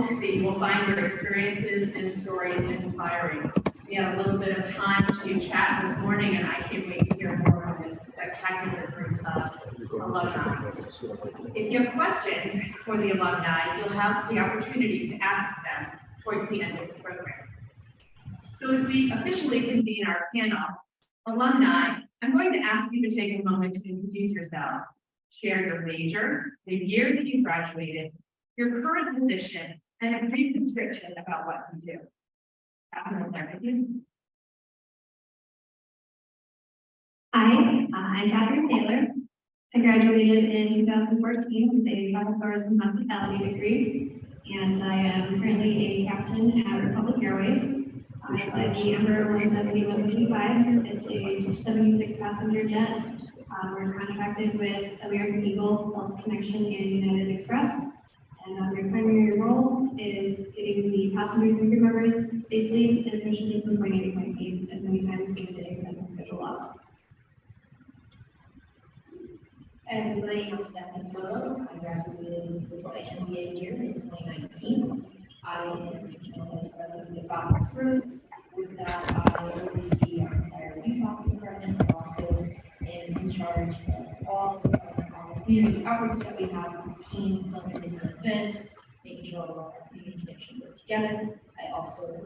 hope that you will find your experiences and stories inspiring. We had a little bit of time to chat this morning, and I can't wait to hear more from this spectacular group of alumni. If you have questions for the alumni, you'll have the opportunity to ask them towards the end of the program. So as we officially convene our panel, alumni, I'm going to ask you to take a moment to introduce yourselves, share your major, the year that you graduated, your current position, and a brief description about what you do. Catherine, start with you. Hi, I'm Catherine Taylor. I graduated in 2014 with a travel tourism hospitality degree, and I am currently a captain at Republic Airways. I fly the Embraer 170, 175. It's a 76 passenger jet. We're contracted with American Eagle, Delta Connection, and United Express. And my primary role is getting the passengers and crew members safely and efficiently from point A to point B as many times a day as the schedule allows. Hi everybody, I'm Stephanie Polo. I graduated with my MBA here in 2019. I am Vice President of Profits Growth. With that, I oversee our entire youth office department. I also am in charge of all of our community outreach that we have with the team, planning different events, making sure all of our community connections work together. I also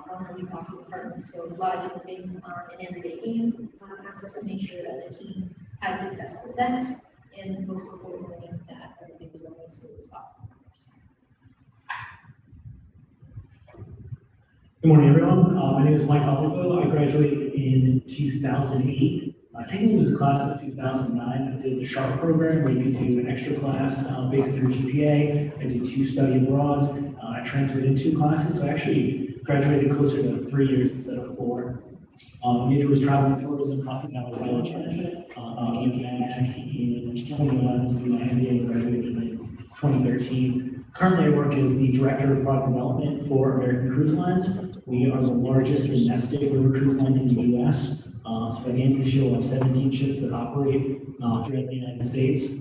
run our youth office department, so a lot of different things on an everyday game process to make sure that the team has successful events, and most importantly, that everything is running as smooth as possible. Good morning, everyone. My name is Mike Olivo. I graduated in 2008. Technically, it was the class of 2009. I did the SHARP program where you could do an extra class based on your GPA. I did 2 study abroads. I transferred in 2 classes, so I actually graduated closer to 3 years instead of 4. Major was travel and tourism, hospitality, knowledge management. Came back in 2011 to do my MBA and graduated in 2013. Currently, I work as the Director of Product Development for American Cruise Lines. We are the largest domestic river cruise line in the U.S. So by the end of this year, we'll have 17 ships that operate throughout the United States.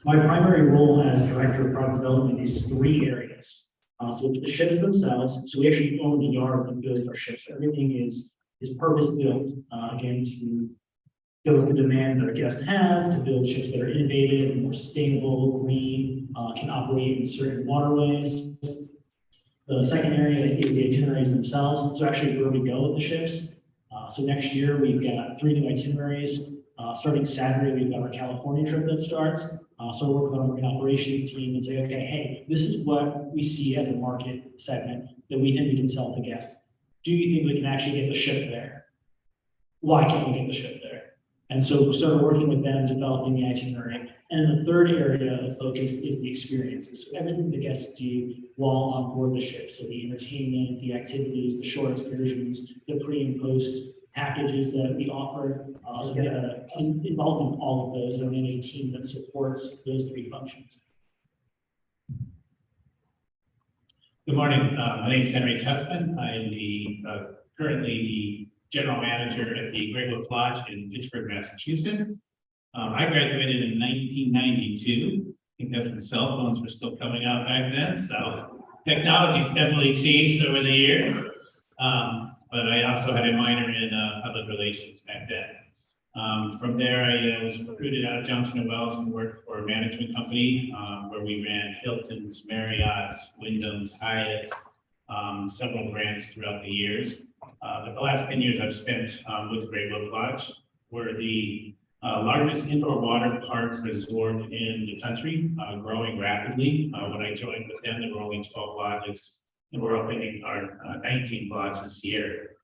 My primary role as Director of Product Development is 3 areas. So the ships themselves, so we actually own the yard that builds our ships. Everything is purpose-built, again, to go with the demand that our guests have, to build ships that are innovative, more sustainable, green, can operate in certain waterways. The second area is the itineraries themselves, so actually where we go with the ships. So next year, we've got 3 new itineraries. Starting Saturday, we've got our California trip that starts. So we'll work with our marine operations team and say, okay, hey, this is what we see as a market segment that we think we can sell to guests. Do you think we can actually get the ship there? Why can't we get the ship there? And so we started working with them, developing the itinerary. And the third area of focus is the experiences. So everything the guests do while on board the ship. So the entertainment, the activities, the shore excursions, the pre and post packages that we offer. So we have involved in all of those and manage a team that supports those 3 functions. Good morning. My name is Henry Chessman. I'm currently the General Manager at the Great Wolf Lodge in Fitchburg, Massachusetts. I graduated in 1992. I think that's when cell phones were still coming out back then. So technology's definitely changed over the years. But I also had a minor in public relations back then. From there, I was recruited out of Johnson & Wales and worked for a management company where we ran Hilton's, Marriott's, Wyndham's, Hyatt's, several brands throughout the years. But the last 10 years I've spent with Great Wolf Lodge. We're the largest indoor water park resort in the country, growing rapidly. When I joined with them, there were only 12 lodges, and we're opening our 19th lodge this year.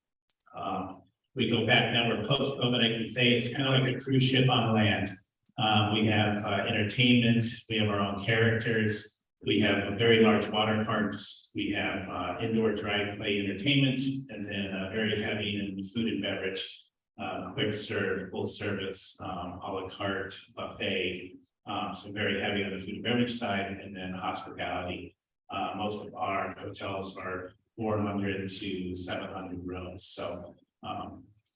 We go back now, we're post-COVID, I can say it's kind of like a cruise ship on land. We have entertainment, we have our own characters, we have very large water parks, we have indoor dry play entertainment, and then very heavy in food and beverage, quick serve, full service, a la carte, buffet, so very heavy on the food and beverage side, and then hospitality. Most of our hotels are 400 to 700 rooms. So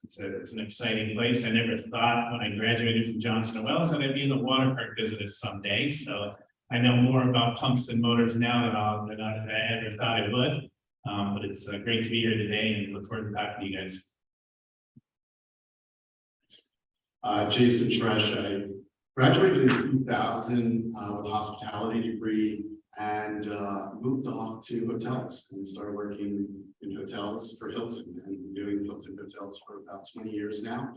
it's an exciting place. I never thought when I graduated from Johnson & Wales that I'd be in the water park business someday. So I know more about pumps and motors now than I ever thought I would. But it's great to be here today and look forward to talking to you guys. Jason Tresh, I graduated in 2000 with a hospitality degree and moved off to hotels and started working in hotels for Hilton and doing Hilton hotels for about 20 years now.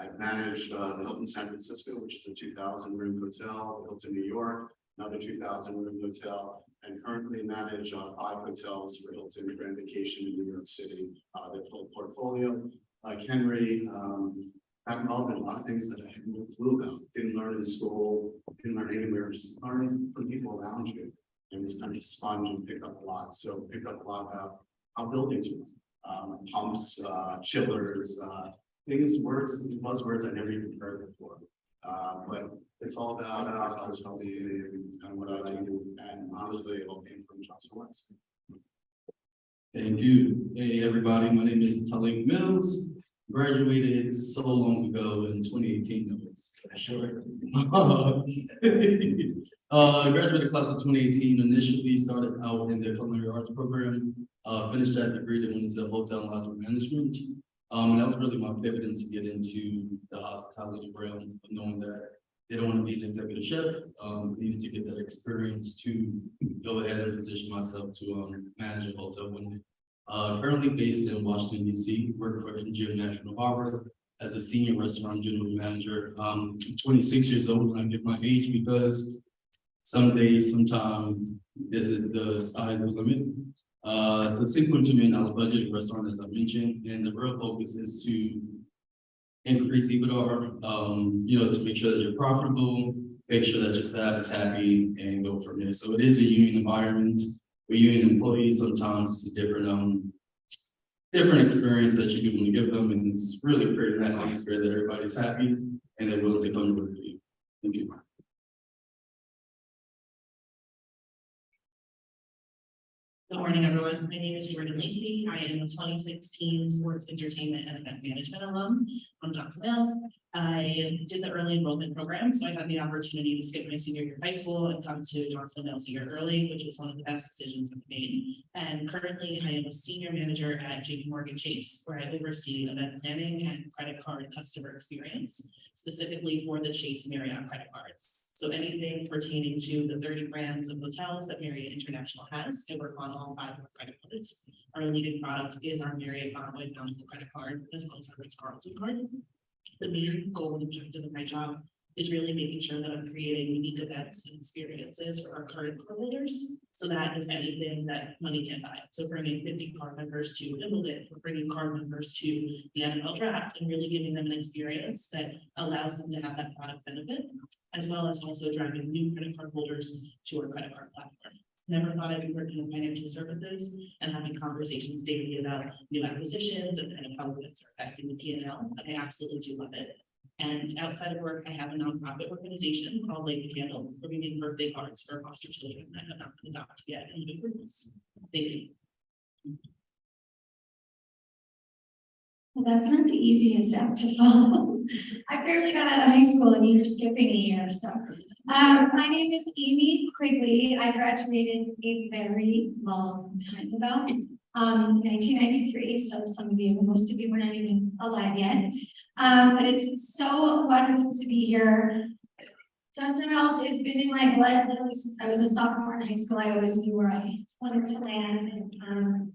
I've managed the Hilton San Francisco, which is a 2,000 room hotel, Hilton New York, another 2,000 room hotel, and currently manage 5 hotels for Hilton Grand Vacation in New York City, their full portfolio. Like Henry, I'm involved in a lot of things that I had no clue about. Didn't learn in school, didn't learn anywhere, just learning from people around you. And just kind of sponge and pick up a lot. So picked up a lot about how buildings work, pumps, chillers, things, words, buzzwords I never even heard before. But it's all about hospitality and it's kind of what I do. And honestly, it all came from Johnson West. Thank you. Hey, everybody. My name is Talik Mills. Graduated so long ago in 2018. No, it's sure. Graduated class of 2018. Initially started out in the culinary arts program. Finished that degree, then went into hotel and lodging management. And that was really my pivot to get into the hospitality realm, of knowing that they don't want to be an executive chef. Needed to get that experience to go ahead and position myself to manage a hotel one day. Currently based in Washington, D.C., work for MGM National Harbor as a senior restaurant general manager. I'm 26 years old when I get my age because some days, sometime, this is the sky's the limit. It's a $6.2 million budget restaurant, as I mentioned, and the real focus is to increase EBITDA, to make sure that you're profitable, make sure that your staff is happy, and go from there. So it is a union environment. With union employees, sometimes it's a different experience that you can give them, and it's really creating that atmosphere that everybody's happy and they're willing to come to work for you. Thank you. Good morning, everyone. My name is Jordan Lacey. I am a 2016 Sports Entertainment and Event Management alum from Johnson Wales. I did the early enrollment program, so I had the opportunity to skip my senior year of high school and come to Johnson Wales a year early, which was one of the best decisions I've made. And currently, I am a senior manager at JPMorgan Chase, where I oversee event planning and credit card customer experience, specifically for the Chase Marriott credit cards. So anything pertaining to the 30 brands of hotels that Marriott International has, I work on all 5 of our credit cards. Our leading product is our Marriott Bonvoy Bountiful credit card, as well as our Ritz-Carlton card. The main goal and objective of my job is really making sure that I'm creating unique events and experiences for our current cardholders. So that is anything that money can buy. So bringing 50 card members to Wimbledon, or bringing card members to the NFL draft, and really giving them an experience that allows them to have that product benefit, as well as also driving new credit card holders to our credit card platform. Never thought I'd be working in financial services and having conversations daily about new acquisitions and kind of how events are affecting the P&L, but I absolutely do love it. And outside of work, I have a nonprofit organization called Lady Candle, where we make birthday cards for foster children that have not been adopted yet in new groups. Thank you. Well, that's not the easiest act to follow. I barely got out of high school and you're skipping a year, so. My name is Amy Quigley. I graduated a very long time ago, 1993. So some of you, most of you were not even alive yet. But it's so wonderful to be here. Johnson Wales has been in my blood literally since I was a sophomore in high school. I always knew where I wanted to land. And,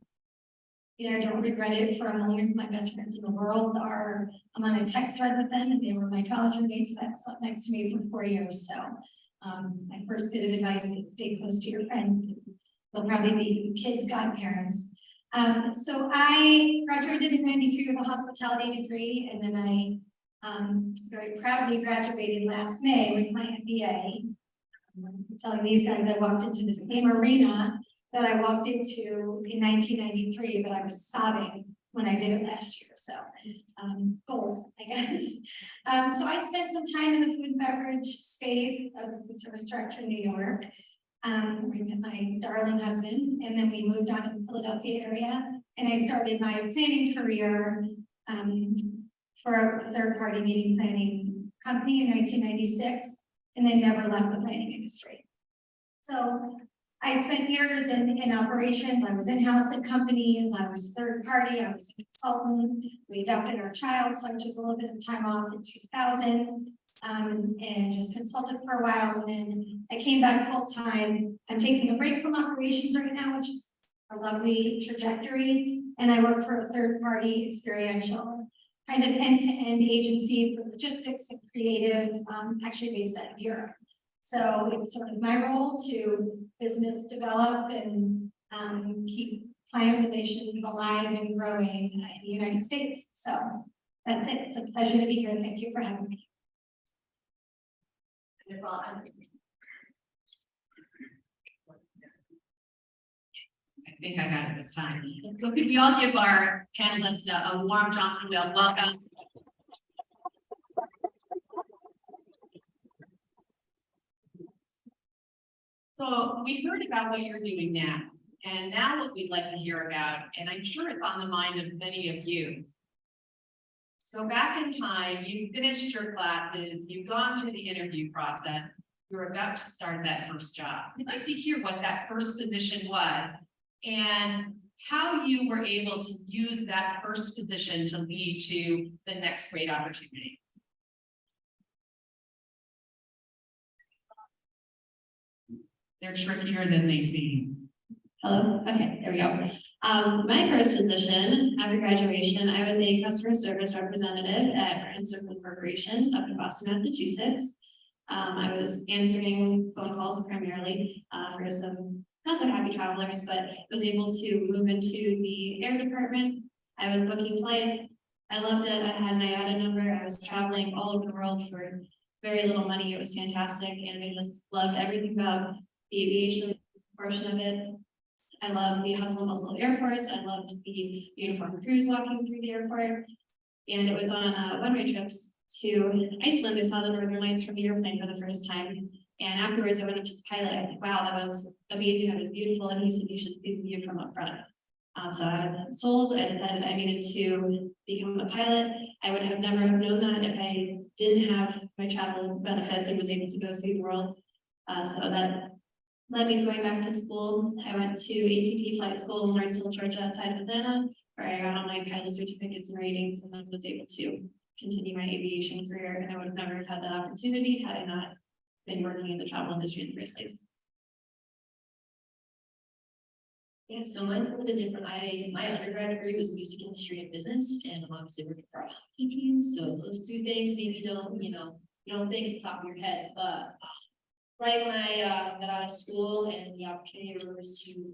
I don't regret it for a million. My best friends in the world I'm on a text thread with them, and they were my college roommates that slept next to me for 4 years. So my first bit of advice is stay close to your friends. They'll probably be kids, godparents. So I graduated in '93 with a hospitality degree, and then I very proudly graduated last May with my MBA. I'm telling these guys I walked into the same arena that I walked into in 1993, but I was sobbing when I did it last year. So goals, I guess. So I spent some time in the food and beverage space as a food service director in New York. We met my darling husband, and then we moved on to the Philadelphia area, and I started my planning career for a third-party meeting planning company in 1996. and then never left the planning industry. So I spent years in operations. I was in-house at companies. I was third party. I was a consultant. We adopted our child, so I took a little bit of time off in 2000 and just consulted for a while. And then I came back full time. I'm taking a break from operations right now, which is a lovely trajectory. And I work for a third party experiential kind of end-to-end agency for logistics and creative, actually based out of Europe. So it's sort of my role to business develop and keep client relations alive and growing in the United States. So that's it. It's a pleasure to be here. Thank you for having me. I think I got it this time. So could we all give our panelists a warm Johnson Wales welcome? So we heard about what you're doing now, and now what we'd like to hear about, and I'm sure it's on the mind of many of you. So back in time, you finished your classes, you've gone through the interview process, you're about to start that first job. We'd like to hear what that first position was and how you were able to use that first position to lead to the next great opportunity. They're trickier than they seem. Hello, okay, there we go. My first position after graduation, I was a customer service representative at Grand Circle Corporation up in Boston, Massachusetts. I was answering phone calls primarily for some not so happy travelers, but was able to move into the air department. I was booking flights. I loved it. I had my IATA number. I was traveling all over the world for very little money. It was fantastic, and I just loved everything about the aviation portion of it. I loved the hustle and bustle of airports. I loved the uniformed crews walking through the airport. And it was on one-way trips to Iceland. I saw the Northern Lights from the airplane for the first time. And afterwards I went up to the pilot. I was like, wow, that was amazing. That was beautiful. And he said, you should see the view from up front. So I was sold. I decided I needed to become a pilot. I would have never have known that if I didn't have my travel benefits and was able to go see the world. So that led me to going back to school. I went to ATP flight school in Lawrenceville, Georgia, outside of Atlanta, where I got all my pilot certificates and ratings, and then was able to continue my aviation career. And I would have never have had that opportunity had I not been working in the travel industry in the first place. Yeah, so mine's a little bit different. My undergrad degree was music industry and business, and I'm obviously working for a hockey team. So those two things maybe don't, you don't think at the top of your head, but right when I got out of school and the opportunity arose to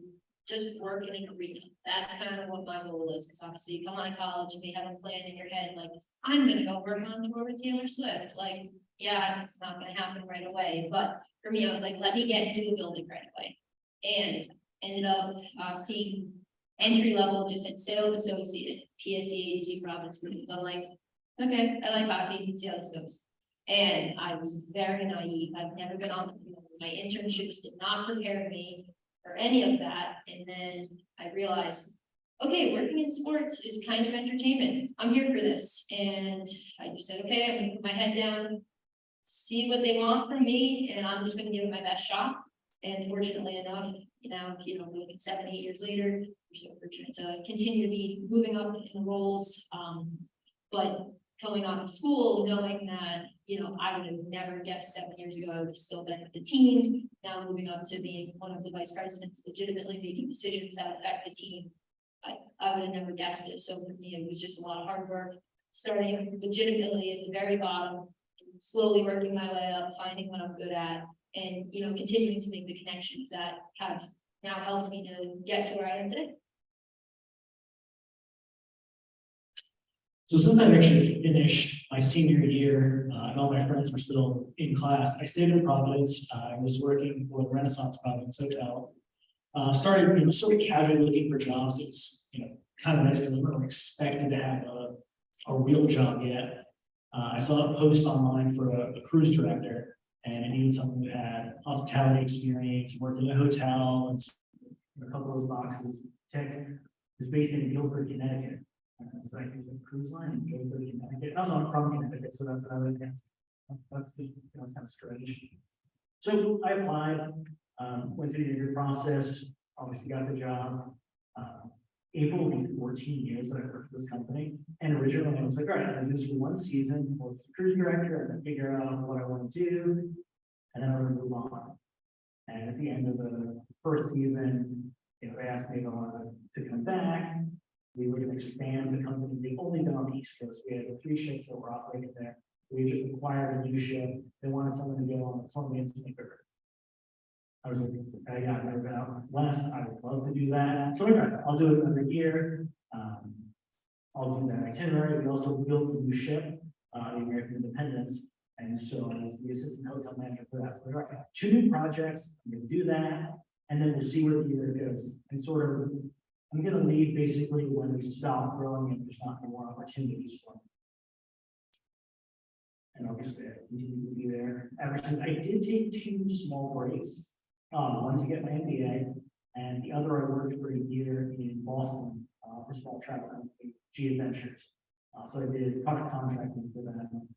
just work in an arena, that's kind of what my goal is. Because obviously you come out of college, you may have a plan in your head, like, I'm gonna go work on tour with Taylor Swift. Like, yeah, it's not gonna happen right away. But for me, I was like, let me get into the building right away. And ended up seeing entry level, just at sales associate, PSA agency Providence. I'm like, okay, I like hockey, let's see how this goes. And I was very naive. I've never been on, my internships did not prepare me for any of that. And then I realized, okay, working in sports is kind of entertainment. I'm here for this. And I just said, okay, I'm gonna put my head down, see what they want from me, and I'm just gonna give it my best shot. And fortunately enough, like 7, 8 years later, we're so fortunate to continue to be moving up in the roles. But coming out of school, knowing that, I would have never guessed 7 years ago, I would have still been with the team. Now moving up to being one of the vice presidents, legitimately making decisions that affect the team. I would have never guessed it. So for me, it was just a lot of hard work, starting legitimately at the very bottom, slowly working my way up, finding what I'm good at, and, continuing to make the connections that have now helped me to get to where I am today. So since I've actually finished my senior year, and all my friends were still in class, I stayed in Providence. I was working for the Renaissance Providence Hotel. Started, sort of casually looking for jobs. It was, kind of nice because I wasn't expected to have a real job yet. I saw a post online for a cruise director, and I needed someone who had hospitality experience, worked in a hotel, and a couple of those boxes checked. It was based in Guilford, Connecticut. So I did a cruise line in Guilford, Connecticut. I was from Connecticut, so that's what I would guess. That's kind of strange. So I applied, went through the interview process, obviously got the job. April will be 14 years that I worked for this company. And originally I was like, all right, I'm gonna do this for one season, I was cruise director, I'm gonna figure out what I want to do, and then I'm gonna move on. And at the end of the first season, they asked me if I wanted to come back. We were gonna expand the company. They've only been on the East Coast. We had the 3 ships that were operating there. We just acquired a new ship. They wanted someone to go on the Colombian Sneaker. I was like, yeah, I've never been out west. I would love to do that. So I'll do it every year. I'll do that itinerary. We also built a new ship, the American Independence. And so I was the assistant hotel manager for that. So, all right, 2 new projects. I'm going to do that. And then we'll see where the year goes. And sort of, I'm going to leave basically when we stop growing and there's not any more opportunities for me. And obviously I continue to be there ever since. I did take 2 small breaks, one to get my MBA, and the other I worked for a year in Boston for small travel company, G Adventures. So I did product contracting for them,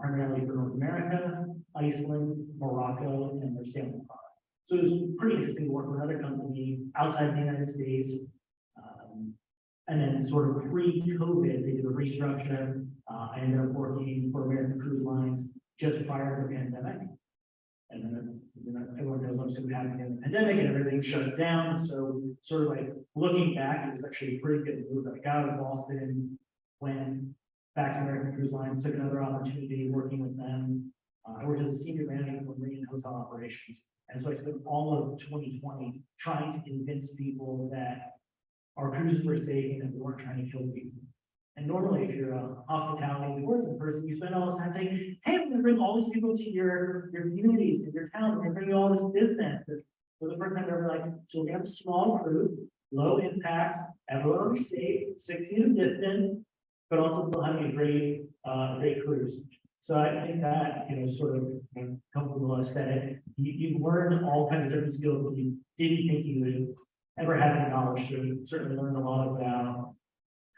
primarily for North America, Iceland, Morocco, and their sailing product. So it was pretty interesting to work for another company outside the United States. And then sort of pre-COVID, they did a restructure. I ended up working for American Cruise Lines just prior to the pandemic. And then, everyone knows obviously what happened in the pandemic and everything shut down. So sort of like looking back, it was actually a pretty good move. I got out of Boston, went back to American Cruise Lines, took another opportunity working with them. I worked as a senior manager for marine and hotel operations. And so I spent all of 2020 trying to convince people that our cruises were safe and that we weren't trying to kill people. And normally, if you're a hospitality and tourism person, you spend all this time saying, hey, we're going to bring all these people to your communities, to your town, we're going to bring you all this business. For the first time ever, like, so we have a small crew, low impact, everyone will be safe, 6 feet of distance, but also still having a great cruise. So I think that, sort of, comfortable said it, you learn all kinds of different skills that you didn't think you would ever have any knowledge. So you certainly learned a lot about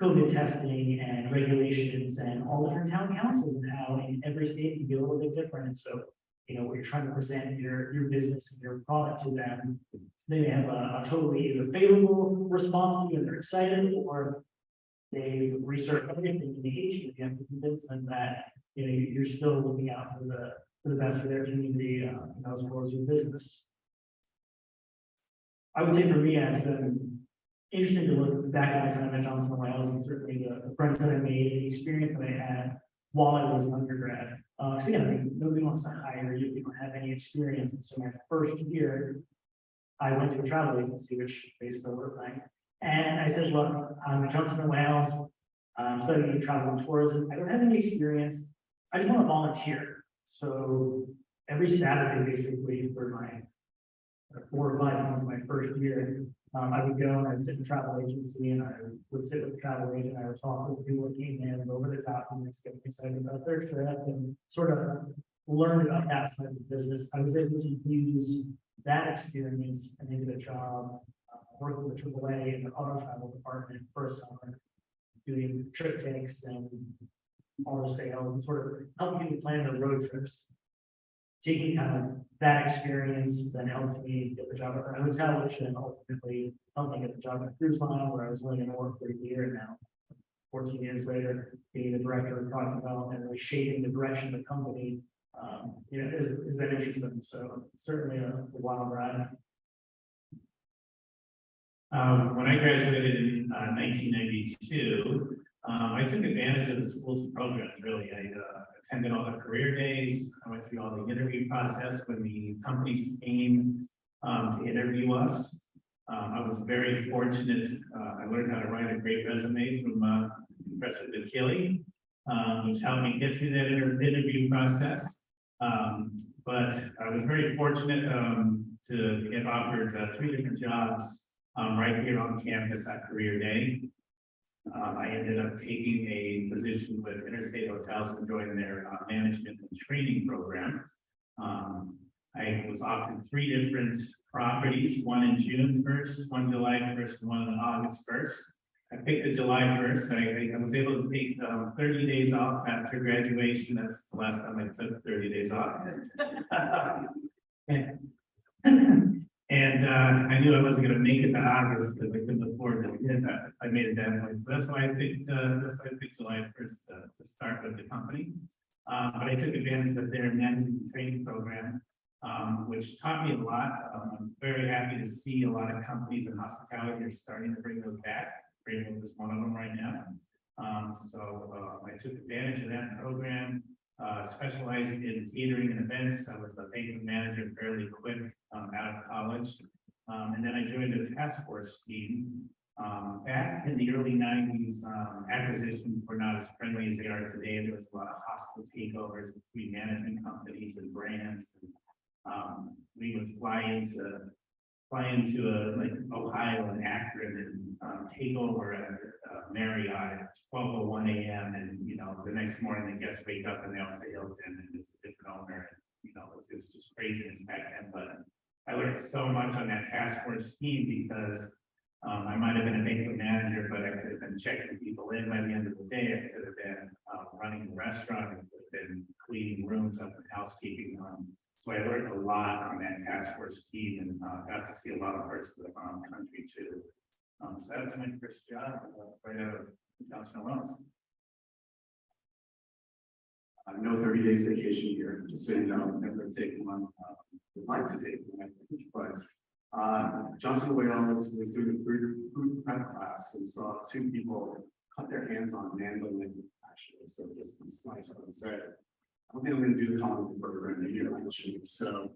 COVID testing and regulations and all different town councils and how in every state can be a little bit different. And so, when you're trying to present your business and your product to them, they may have a totally either favorable response to you and they're excited, or they research everything and they hate you. You have to convince them that you're still looking out for the best for their community, as well as your business. I would say for me, it's been interesting to look back at my time at Johnson & Wales and certainly the friends that I made, the experience that I had while I was an undergrad. So again, nobody wants to hire you if you don't have any experience. And so my first year, I went to a travel agency, which they still work like. And I said, look, I'm at Johnson & Wales. I'm studying travel and tourism. I don't have any experience. I just want to volunteer. So every Saturday, basically, for my 4 or 5 months, my first year, I would go and I'd sit in a travel agency and I would sit with the travel agent. I would talk with people that came in and over the documents, get excited about their trip and sort of learn about that side of the business. I was able to use that experience and into a job working with AAA in the auto travel department for a summer, doing trip takes and auto sales and sort of helping people plan their road trips. Taking kind of that experience that helped me get the job at a hotel, which then ultimately helped me get the job at a cruise line where I was only going to work for a year. And now, 14 years later, being the director of product development, really shaping the direction of the company, has been interesting. So certainly a wild ride. When I graduated in 1992, I took advantage of the school's programs, really. I attended all the career days. I went through all the interview process when the companies came to interview us. I was very fortunate. I learned how to write a great resume from Professor Achille, which helped me get through that interview process. But I was very fortunate to get offered 3 different jobs right here on campus at Career Day. I ended up taking a position with Interstate Hotels and joining their management and training program. I was offered 3 different properties, one in June 1st, one July 1st, and one on August 1st. I picked the July 1st. I was able to take 30 days off after graduation. That's the last time I took 30 days off. And I knew I wasn't going to make it to August because I couldn't afford to get that. I made it that way. So that's why I picked July 1st to start with the company. But I took advantage of their management training program, which taught me a lot. I'm very happy to see a lot of companies in hospitality are starting to bring those back. Greenville is one of them right now. So I took advantage of that program, specialized in catering and events. I was a banquet manager fairly quick out of college. And then I joined a task force team. Back in the early 90s, acquisitions were not as friendly as they are today. There was a lot of hostile takeovers between management companies and brands. And, we would fly into like Ohio and Akron and take over at Marriott at 12:01 a.m. And the next morning the guests wake up and they all say Hilton and it's a different owner. And, it was just craziness back then. But I learned so much on that task force team because I might have been a banquet manager, but I could have been checking people in by the end of the day. I could have been running the restaurant. I could have been cleaning rooms up and housekeeping. So I learned a lot on that task force team and got to see a lot of parts of the country too. So that was my first job right out of Johnson & Wales. No 30 days vacation here, just so you know, I'm never taking one. Would like to take one, but Johnson & Wales was doing a food prep class and saw two people cut their hands on mandolin actually. So just sliced and said, I don't think I'm going to do the common program in a year, actually. So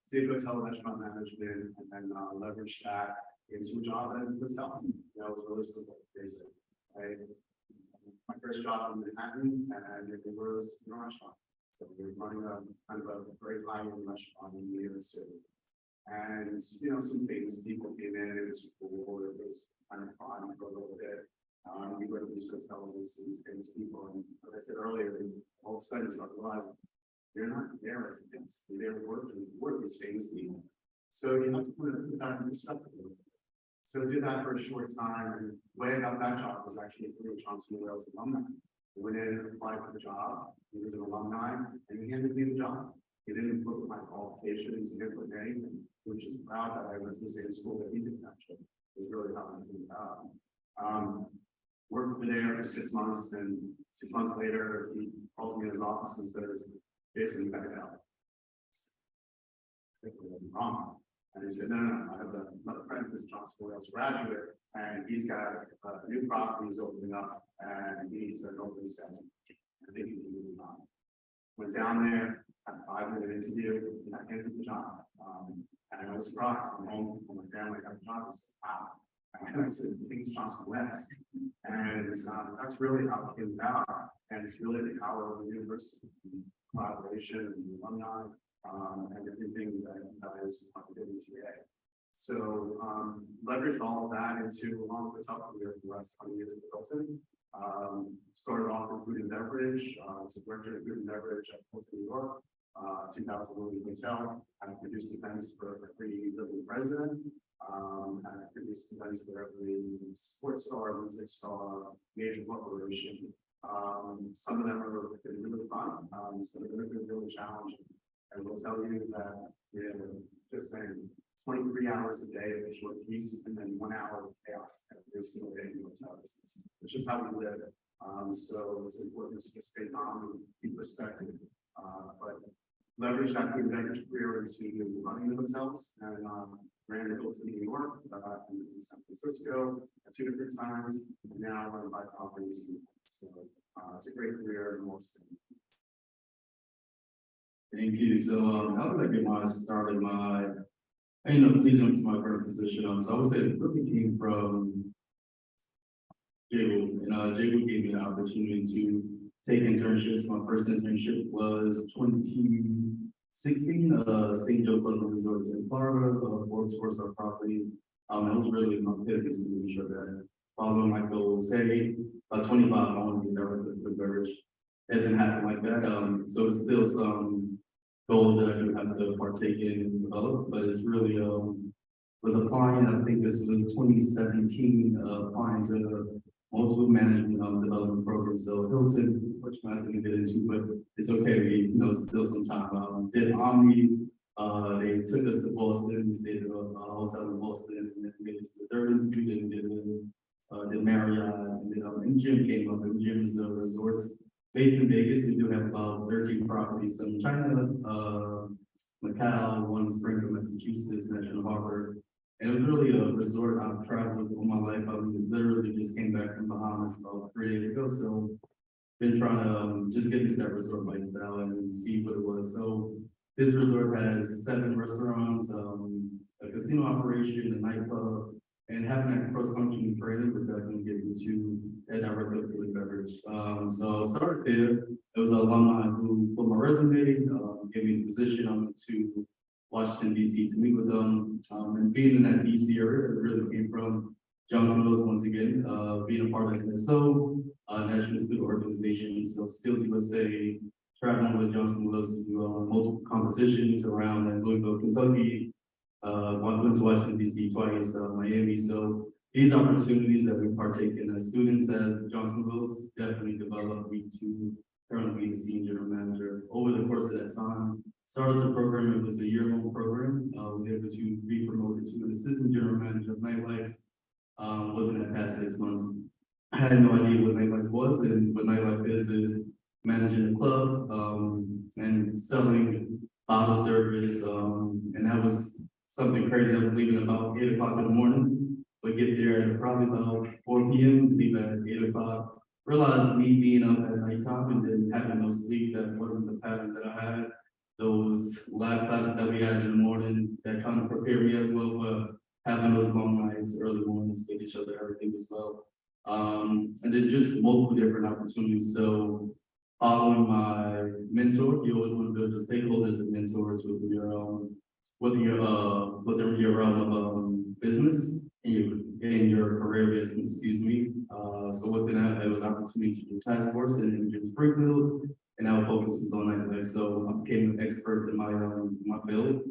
did hotel restaurant management and then leveraged that into a job at a hotel. That was really simple, basic. My first job in Manhattan, and it was in a restaurant. So we were running a kind of a very high-end restaurant in New York City. And some famous people came in. It was cool. It was kind of fun for a little bit. We go to these hotels and see these famous people, and like I said earlier, all of a sudden you start realizing you're not there as a guest. You're there working for these famous people. So you have to put that in perspective. So I did that for a short time, and the way I got that job was actually through Johnson & Wales alumni. I went in and applied for the job. He was an alumni, and he handed me the job. He didn't put my qualifications, he didn't put anything, which is proud that I went to the same school that he did actually. It was really how I did that. Worked for there for 6 months, and 6 months later, he calls me in his office and says, basically, you gotta go. I think we're wrong. And he said, no, I have another friend who's a Johnson & Wales graduate, and he's got a new property he's opening up, and he needs an open sales. I think he can move on. Went down there, had a 5-minute interview, and I ended the job. And I was surprised. I'm home with my family, I got the job. I said, wow. And I said, I think it's Johnson & Wales. And that's really how it came about. And it's really the power of the university, collaboration and the alumni, and everything that is doing today. So leveraged all of that into a long career for the last 20 years at Hilton. Started off in food and beverage, was a director of food and beverage at Hilton, New York, 2001 hotel. I produced events for every living president. I produced events for every sports star, music star, major corporation. Some of them are really fun. Some of them have been really challenging. I will tell you that just saying 23 hours a day of short piece and then 1 hour of chaos every single day in the hotel business, which is how we live. So it's important to just stay calm and keep perspective. But leverage that food and beverage career into running the hotels and ran the Hilton New York and in San Francisco at 2 different times, and now I run 5 properties. So it's a great career and most. Thank you. So I would like to get my started I ended up leading up to my current position. So I would say it really came from J-Wood. And J-Wood gave me the opportunity to take internships. My first internship was 2016, St. Joe Club Resort in Florida, Forbes Sports Art Property. That was really my pivot to make sure that following my goals, hey, by 25, I want to be director of the beverage. It didn't happen like that. So it's still some goals that I do have to partake in and develop, but it's really was applying, I think this was 2017, applying to multiple management development programs. So Hilton, which I'm not going to get into, but it's okay. We still some time. Did Omni. They took us to Boston. We stayed at a hotel in Boston, and then we made it to the third institute, and did Marriott, and then Jim came up. And Jim is the resort based in Vegas. We do have about 13 properties in China, Macau, one in Springfield, Massachusetts, National Harbor. And it was really a resort I've traveled all my life. I literally just came back from Bahamas about 3 days ago. So been trying to just get into that resort lifestyle and see what it was. So this resort has 7 restaurants, a casino operation, a nightclub, and having that cross-functioning training would definitely get into that directly food and beverage. So I started there. It was an alumni who put my resume, gave me the position. I went to Washington, D.C. to meet with them. And being in that D.C. area, it really came from Johnson Mills once again, being a part of the NSO, National Student Organization, so Skills USA, traveling with Johnson Mills to do multiple competitions around Louisville, Kentucky, went to Washington, D.C. twice, Miami. So these opportunities that we partake in as students as Johnson Mills definitely developed me to currently be the senior general manager. Over the course of that time, started the program. It was a year-long program. I was able to be promoted to an assistant general manager of nightlife within the past 6 months. I had no idea what nightlife was, and what nightlife is managing a club and selling bottle service, and that was something crazy. I was leaving about 8 o'clock in the morning, but get there at probably about 4 p.m., leave at 8 o'clock. Realized me being up at nighttime and then having no sleep, that wasn't the pattern that I had. Those lab classes that we had in the morning, that kind of prepared me as well for having those long nights, early mornings, with each other, everything as well. And then just multiple different opportunities. So following my mentor, you always want to build your stakeholders and mentors with within your realm of business in your career business, excuse me. So within that, there was opportunity to do task force in Springfield, and our focus was on nightlife. So I became an expert in my field.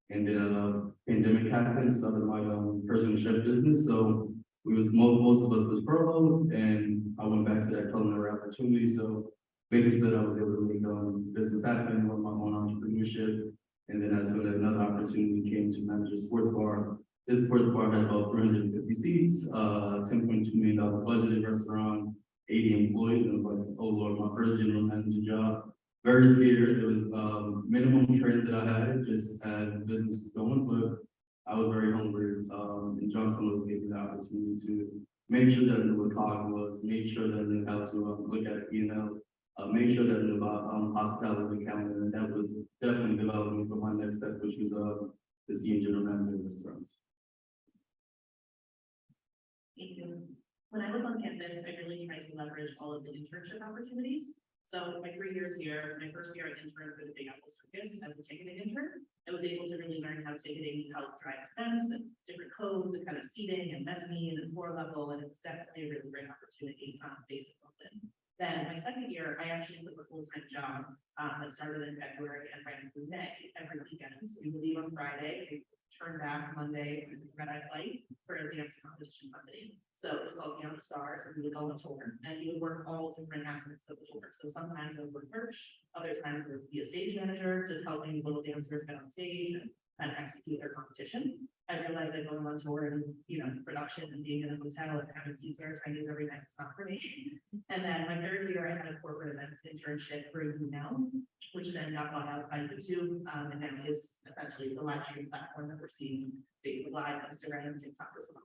And then pandemic happened, started my personal chef business. So we was most of us was furloughed, and I went back to that culinary opportunity. So making sure that I was able to make business happen with my own entrepreneurship. And then that's when another opportunity came to manage a sports bar. This sports bar had about 350 seats, $10.2 million budgeted restaurant, 80 employees. And it was like, oh Lord, my first general manager job. Very scared. It was minimum training that I had just as the business was going, but I was very hungry. And Johnson was giving me the opportunity to make sure that I knew what COGS was, make sure that I knew how to look at P&L, make sure that I knew about hospitality accounting, and that was definitely developing for my next step, which was the senior general manager of restaurants. Thank you. When I was on campus, I really tried to leverage all of the internship opportunities. So my 3 years here, my first year I interned for the Big Apple Circus as a ticketing intern. I was able to really learn how ticketing helped drive expense and different codes and kind of seating and mezzanine and floor level, and it was definitely a really great opportunity based in Brooklyn. Then my second year, I actually took a full-time job that started in February and ran through May every weekend. So we would leave on Friday, we turn back Monday, red-eye flight for a dance competition company. So it's called Beyond the Stars, and we would go on tour, and you would work all different aspects of the tour. So sometimes I would work merch, other times I would be a stage manager, just helping little dancers get on stage and kind of execute their competition. I realized that going on tour and, production and being in a hotel and having pizza or Chinese every night is not for me. And then my third year, I had a corporate events internship for Now, which then got bought out by YouTube, and now is essentially the live stream platform that we're seeing Facebook Live, Instagram, and TikTok as well.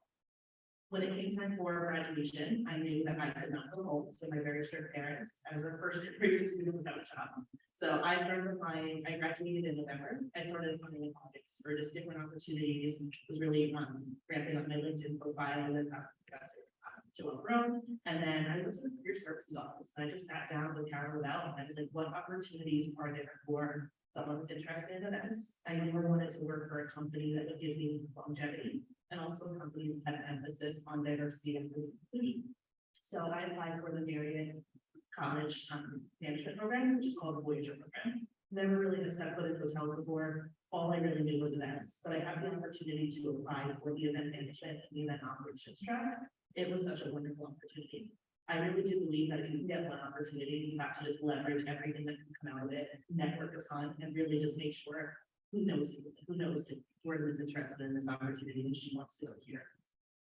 When it came time for graduation, I knew that I could not go home to my very strict parents as a first generation student without a job. So I started applying. I graduated in November. I started applying in August for just different opportunities, and was really ramping up my LinkedIn profile and then Joel Brown. And then I went to the career services office, and I just sat down with Carol Lavelle, and I was like, what opportunities are there for someone who's interested in events? I never wanted to work for a company that would give me longevity, and also a company that had an emphasis on diversity and inclusion. So I applied for the Marriott College Management Program, which is called the Voyager Program. Never really had stepped foot in hotels before. all I really knew was events, but I had the opportunity to apply for the event management and the event operations track. It was such a wonderful opportunity. I really do believe that if you can get one opportunity, you have to just leverage everything that can come out of it, network a ton, and really just make sure who knows if Jordan is interested in this opportunity and she wants to go here.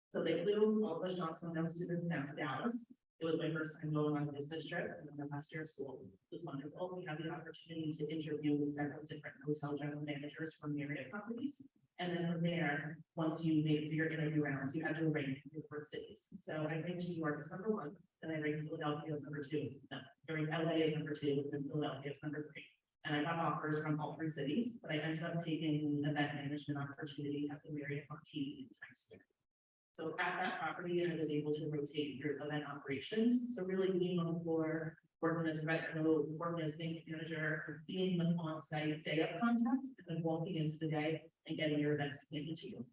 So they flew all of us Johnson Mills students down to Dallas. It was my first time going on a business trip, and then the last year of school. It was wonderful. We had the opportunity to interview with several different hotel general managers from Marriott properties. And then from there, once you made your interview rounds, you had to rank your different cities. So I ranked New York as number 1, then I ranked Philadelphia as number 2, no, I ranked LA as number 2, and Philadelphia as number 3. And I got offers from all 3 cities, but I ended up taking the event management opportunity at the Marriott Marquis in Times Square. So at that property, I was able to rotate through event operations. So really being on the floor, working as a vet coach, working as bank manager, being the on-site day of contact, and then walking into the day and getting your events handed to you.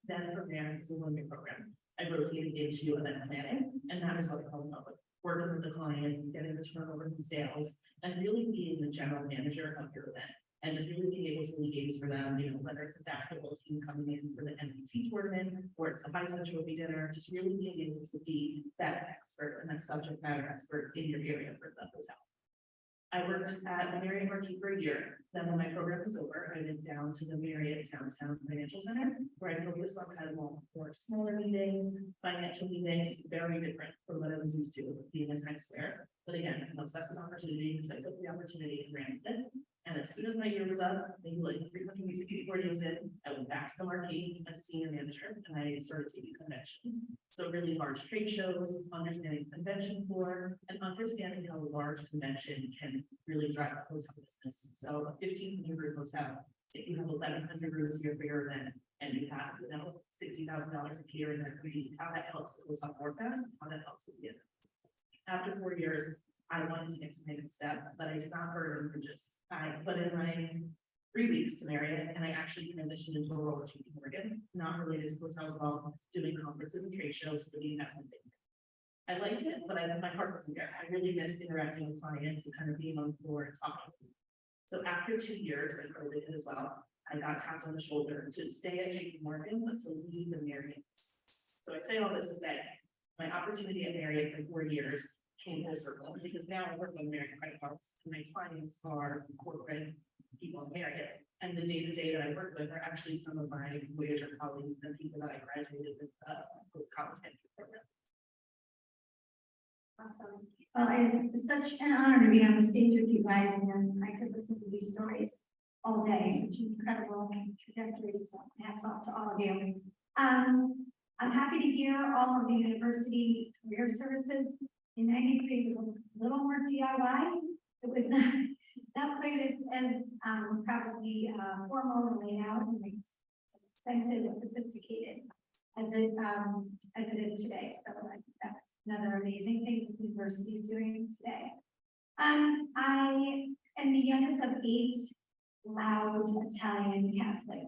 Then from there, it's a learning program. I rotated into event planning, and that is what I fell in love with. Working with the client, getting the turnover from sales, and really being the general manager of your event. And just really being able to liaise for them, whether it's a basketball team coming in for the MVP tournament, or it's a high touch trophy dinner, just really being able to be that expert and that subject matter expert in your area for the hotel. I worked at the Marriott Marquis for a year. Then when my program was over, I went down to the Marriott Downtown Financial Center, where I focused on kind of more smaller meetings, financial meetings, very different from what I was used to being in Times Square. But again, I'm obsessed with opportunities. I took the opportunity and ran with it. And as soon as my year was up, maybe like 300 music days in, I went back to the Marquis as a senior manager, and I started taking conventions. So really large trade shows, understanding the convention floor, and understanding how a large convention can really drive a hotel business. So a 1,500 room hotel, if you have 1,100 rooms here for your event, and you have, $60,000 a year in that fee, how that helps the hotel forecast, how that helps the business. After 4 years, I wanted to make the next step, but I did not hurt bridges. I put in my 3 weeks to Marriott, and I actually transitioned into a role at JP Morgan, not related to hotels at all, doing conferences and trade shows for the investment bank. I liked it, but my heart wasn't there. I really missed interacting with clients and kind of being on the floor and talking. So after 2 years, and COVID as well, I got tapped on the shoulder to stay at JP Morgan, but to leave the Marriott. So I say all this to say, my opportunity at Marriott for 4 years came full circle, because now I work on Marriott credit cards, and my clients are corporate people in Marriott, and the day-to-day that I work with are actually some of my Voyager colleagues and people that I graduated with post-college entry program. Awesome. Well, it's such an honor to be on the stage with you guys, and I could listen to these stories all day. Such incredible trajectories. So hats off to all of you. I'm happy to hear all of the university career services. In 93, it was a little more DIY. It was not quite as probably formal and laid out and expensive and sophisticated as it is today. So that's another amazing thing the university is doing today. I am the youngest of 8 loud Italian Catholic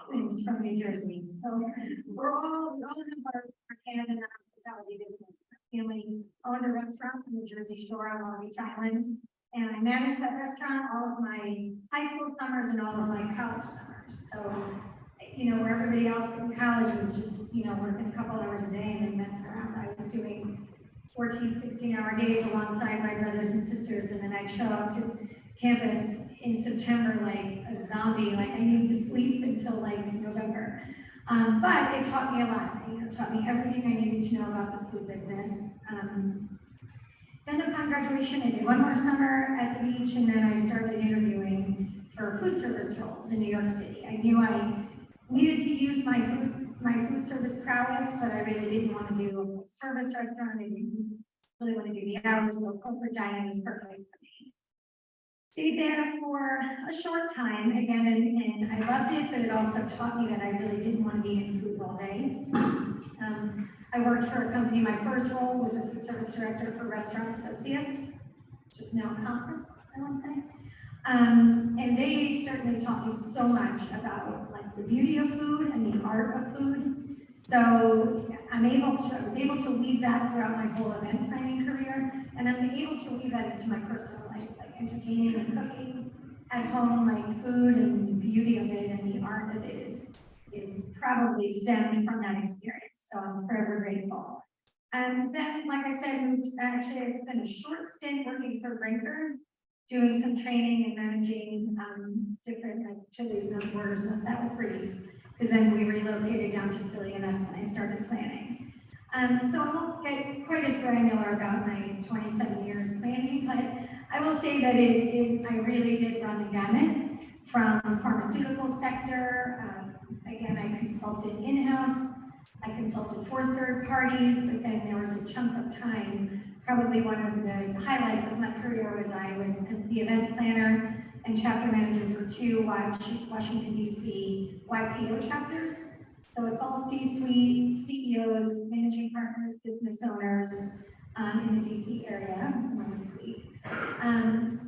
twins from New Jersey. So we're all in our Canada and hospitality business. My family owned a restaurant on the Jersey Shore on Long Beach Island, and I managed that restaurant all of my high school summers and all of my college summers. So, where everybody else in college was just, working a couple hours a day and then messing around, I was doing 14, 16-hour days alongside my brothers and sisters, and then I'd show up to campus in September like a zombie, like I needed to sleep until like November. But it taught me a lot. It taught me everything I needed to know about the food business. Then upon graduation, I did one more summer at the beach, and then I started interviewing for food service roles in New York City. I knew I needed to use my food service prowess, but I really didn't want to do a full service restaurant. I didn't really want to do the hours, so corporate dining was perfect for me. Stayed there for a short time again, and I loved it, but it also taught me that I really didn't want to be in food all day. I worked for a company. My first role was a food service director for Restaurant Associates, which is now Compass, I want to say. And they certainly taught me so much about like the beauty of food and the art of food. So I was able to weave that throughout my whole event planning career, and I'm able to weave that into my personal life, like entertaining and cooking. at home, like food and the beauty of it and the art of it is probably stemmed from that experience. So I'm forever grateful. And then, like I said, actually, it's been a short stint working for Brinker, doing some training and managing different like chilies and borders. And that was brief, because then we relocated down to Philly, and that's when I started planning. So I won't get quite as granular about my 27 years planning, but I will say that I really did run the gamut from pharmaceutical sector. Again, I consulted in-house. I consulted for third parties, but then there was a chunk of time. Probably one of the highlights of my career was I was the event planner and chapter manager for 2 Washington DC YPO chapters. So it's all C-suite, CEOs, managing partners, business owners in the DC area, 1 week.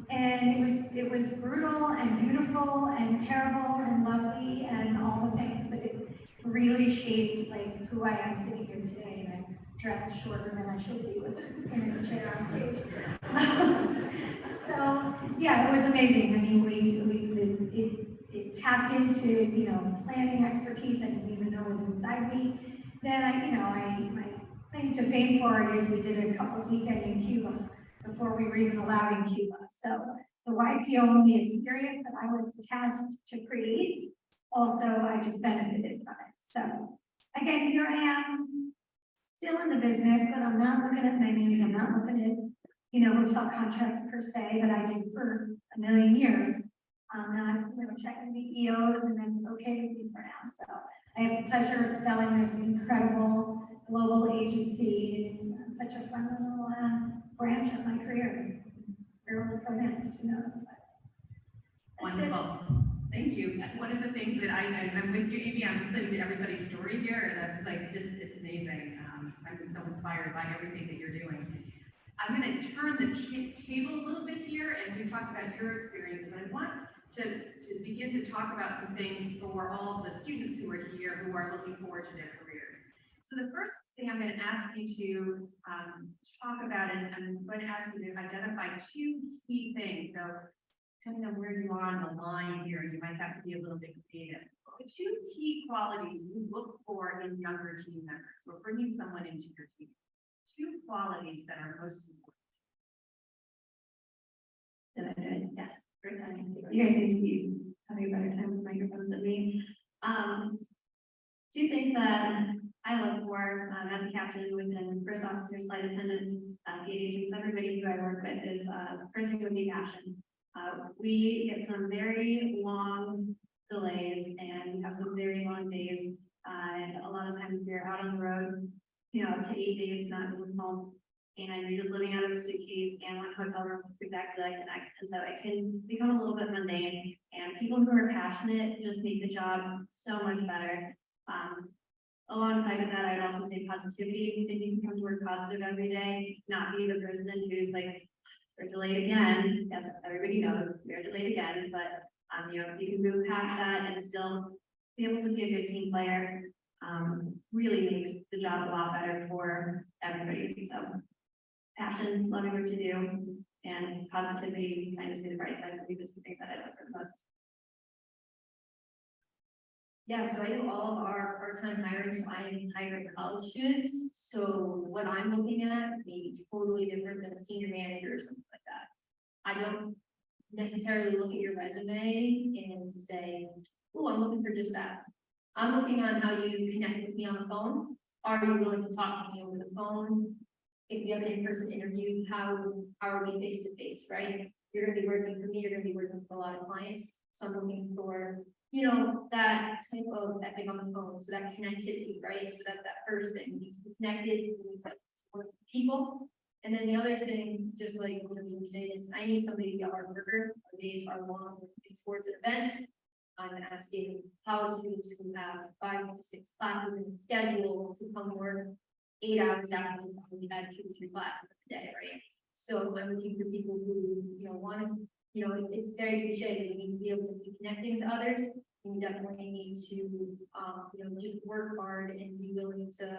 And it was brutal and beautiful and terrible and lovely and all the things, but it really shaped like who I am sitting here today. And I'm dressed shorter than I should be with in a chair on stage. So yeah, it was amazing. I mean, it tapped into, you know, planning expertise I didn't even know was inside me. Then my claim to fame for it is we did a couples weekend in Cuba before we were even allowed in Cuba. So the YPO only experience that I was tasked to create, also I just benefited from it. So again, here I am, still in the business, but I'm not looking at menus. I'm not looking at, you know, hotel contracts per se, but I did for a million years. I'm not, you know, checking the EOs, and that's okay with me for now. So I have the pleasure of selling this incredible global agency. It's such a fun little branch of my career. Where will it go next? Who knows? But that's it. Wonderful. Thank you. One of the things that I'm with you, Amy, I'm listening to everybody's story here, and that's like just, it's amazing. I've been so inspired by everything that you're doing. I'm going to turn the table a little bit here, and we talked about your experiences. I want to begin to talk about some things for all the students who are here who are looking forward to their careers. So the first thing I'm going to ask you to talk about, and I'm going to ask you to identify 2 key things. So depending on where you are on the line here, you might have to be a little bit creative. The 2 key qualities you look for in younger team members, or bringing someone into your team. 2 qualities that are most important. Did I do it? Yes. First time. You guys seem to be having a better time with microphones than me. 2 things that I look for as a captain within first officers, flight attendants, gate agents, everybody who I work with is first thing would be passion. We get some very long delays and we have some very long days. And a lot of times we're out on the road, you know, up to 8 days, not moving home. And you're just living out of a suitcase, and one hotel room looks exactly like the next. And so it can become a little bit mundane. And people who are passionate just make the job so much better. Alongside of that, I would also say positivity. If you can come to work positive every day, not be the person who's like, we're delayed again. Yes, everybody knows we're delayed again, but you know, if you can move past that and still be able to be a good team player, really makes the job a lot better for everybody. So passion, loving what you do, and positivity, kind of see the bright side. I think those are things that I look for the most. Yeah, so I do all of our part-time hiring, so I hire college students. So what I'm looking at may be totally different than a senior manager or something like that. I don't necessarily look at your resume and say, oh, I'm looking for just that. I'm looking on how you connect with me on the phone. Are you willing to talk to me over the phone? If you have an in-person interview, how are we face to face, right? You're gonna be working for me, you're gonna be working with a lot of clients. So I'm looking for, you know, that type of ethic on the phone, so that connectivity, right? So that first thing, you need to be connected, you need to work with people. And then the other thing, just like what you were saying, is I need somebody to be a hard worker. Our days are long with sports and events. I'm asking college students who have 5 to 6 classes in the schedule to come work 8 hours after we probably had 2 to 3 classes a day, right? So I'm looking for people who, you know, want to, you know, it's very cliche, but you need to be able to be connecting to others. And you definitely need to, you know, just work hard and be willing to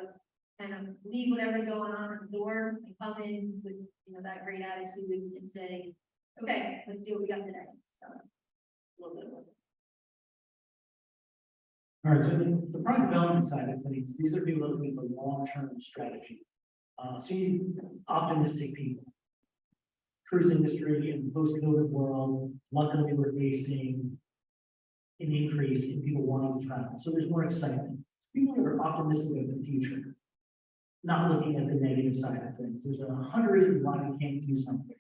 kind of leave whatever's going on at the door and come in with, you know, that great attitude and say, okay, let's see what we got today. So All right, so the product development side of things, these are people looking for long-term strategy. So you optimistic people. Cruise industry and post-COVID world, luckily we're facing an increase in people wanting to travel. So there's more excitement. People that are optimistic of the future, not looking at the negative side of things. There's 100 reasons why we can't do something.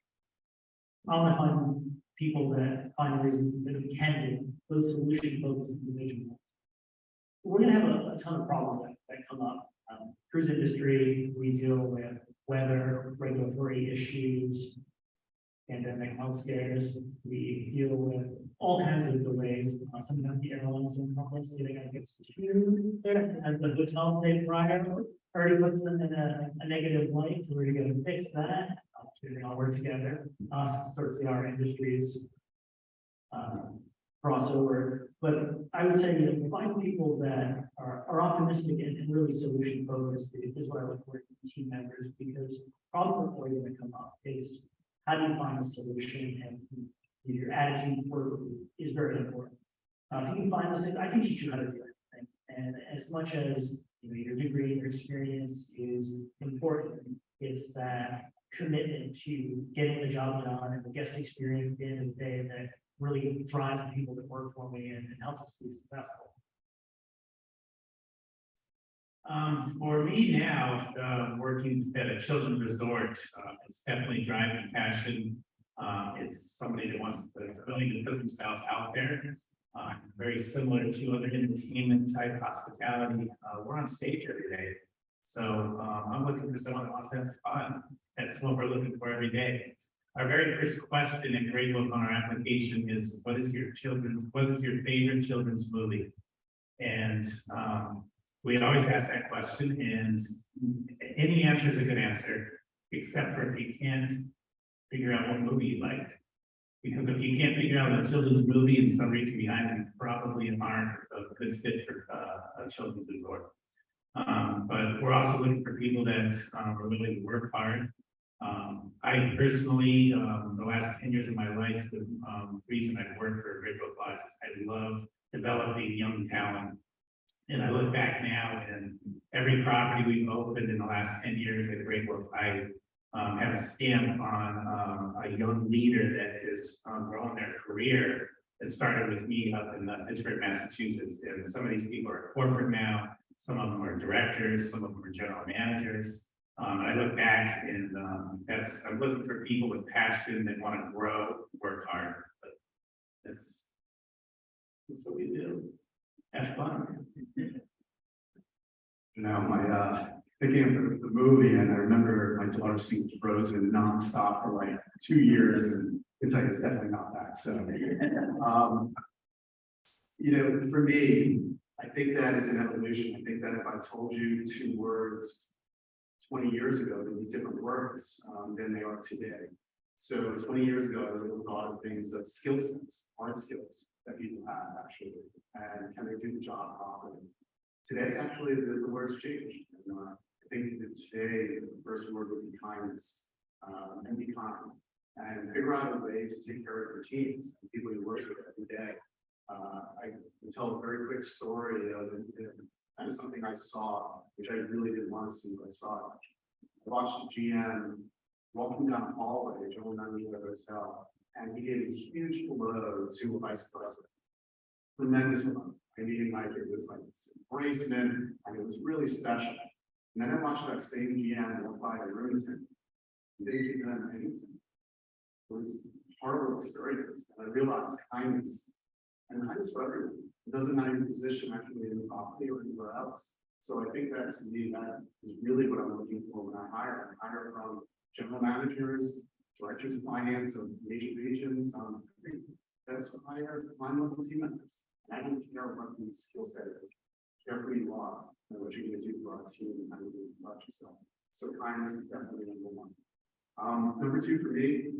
I want to find people that find reasons that we can do, those solution-focused individuals. We're going to have a ton of problems that come up. Cruise industry, we deal with weather, regulatory issues, pandemic health scares. We deal with all kinds of delays. Sometimes the airlines don't promise they gotta get secured there, and the hotel they prior already puts them in a negative light. So we're going to fix that. They all work together. Sort of see our industries crossover. But I would say, find people that are optimistic and really solution focused is what I look for in team members, because problems are always going to come up. It's how do you find a solution, and your attitude towards it is very important. If you can find those things, I can teach you how to do it. And as much as your degree and your experience is important, it's that commitment to getting the job done and the guest experience at the end of the day that really drives the people that work for me and helps us be successful. For me now, working at a children's resort, it's definitely driving passion. It's somebody that wants to really put themselves out there. Very similar to other entertainment type hospitality. We're on stage every day. So I'm looking for someone that wants to have fun. That's what we're looking for every day. Our very first question in grade book on our application is, what is your favorite children's movie? And we always ask that question, and any answer is a good answer, except for if you can't figure out what movie you liked. Because if you can't figure out a children's movie and some reason behind it, you probably aren't a good fit for a children's resort. But we're also looking for people that are willing to work hard. I personally, the last 10 years of my life, the reason I've worked for Great Book Lodge is I love developing young talent. And I look back now, and every property we've opened in the last 10 years at Great Book, I have a stamp on a young leader that has grown their career. It started with me up in Pittsburgh, Massachusetts, and some of these people are corporate now. Some of them are directors, some of them are general managers. I look back, and I'm looking for people with passion that want to grow, work hard. But that's what we do. Have fun. My thinking of the movie, and I remember my daughter seeing Frozen nonstop for like 2 years, and it's like it's definitely not that. So, for me, I think that it's an evolution. I think that if I told you 2 words 20 years ago, they'd be different words than they are today. So 20 years ago, I really thought of things of skill sets, hard skills that people have actually, and can they do the job properly. Today, actually, the words changed. And, I think that today, the first word would be kindness, and be kind, and figure out a way to take care of your teams and people you work with every day. I can tell a very quick story of kind of something I saw, which I really didn't want to see, but I saw it. I watched the GM walking down the hallway, general manager of the hotel, and he gave a huge blow to a vice president. Tremendous amount. I mean, like it was like this embracement, and it was really special. And then I watched that same GM walk by the room and they didn't give them anything. It was a horrible experience. And I realized kindness, and kindness for everyone. It doesn't matter your position actually in the property or anywhere else. So I think that to me, that is really what I'm looking for when I hire. I hire from general managers, directors of finance of major regions. That's what I hire my local team members. And I don't care what the skill set is. Care who you are and what you're going to do for our team and how you're going to touch yourself. So kindness is definitely number 1. Number 2 for me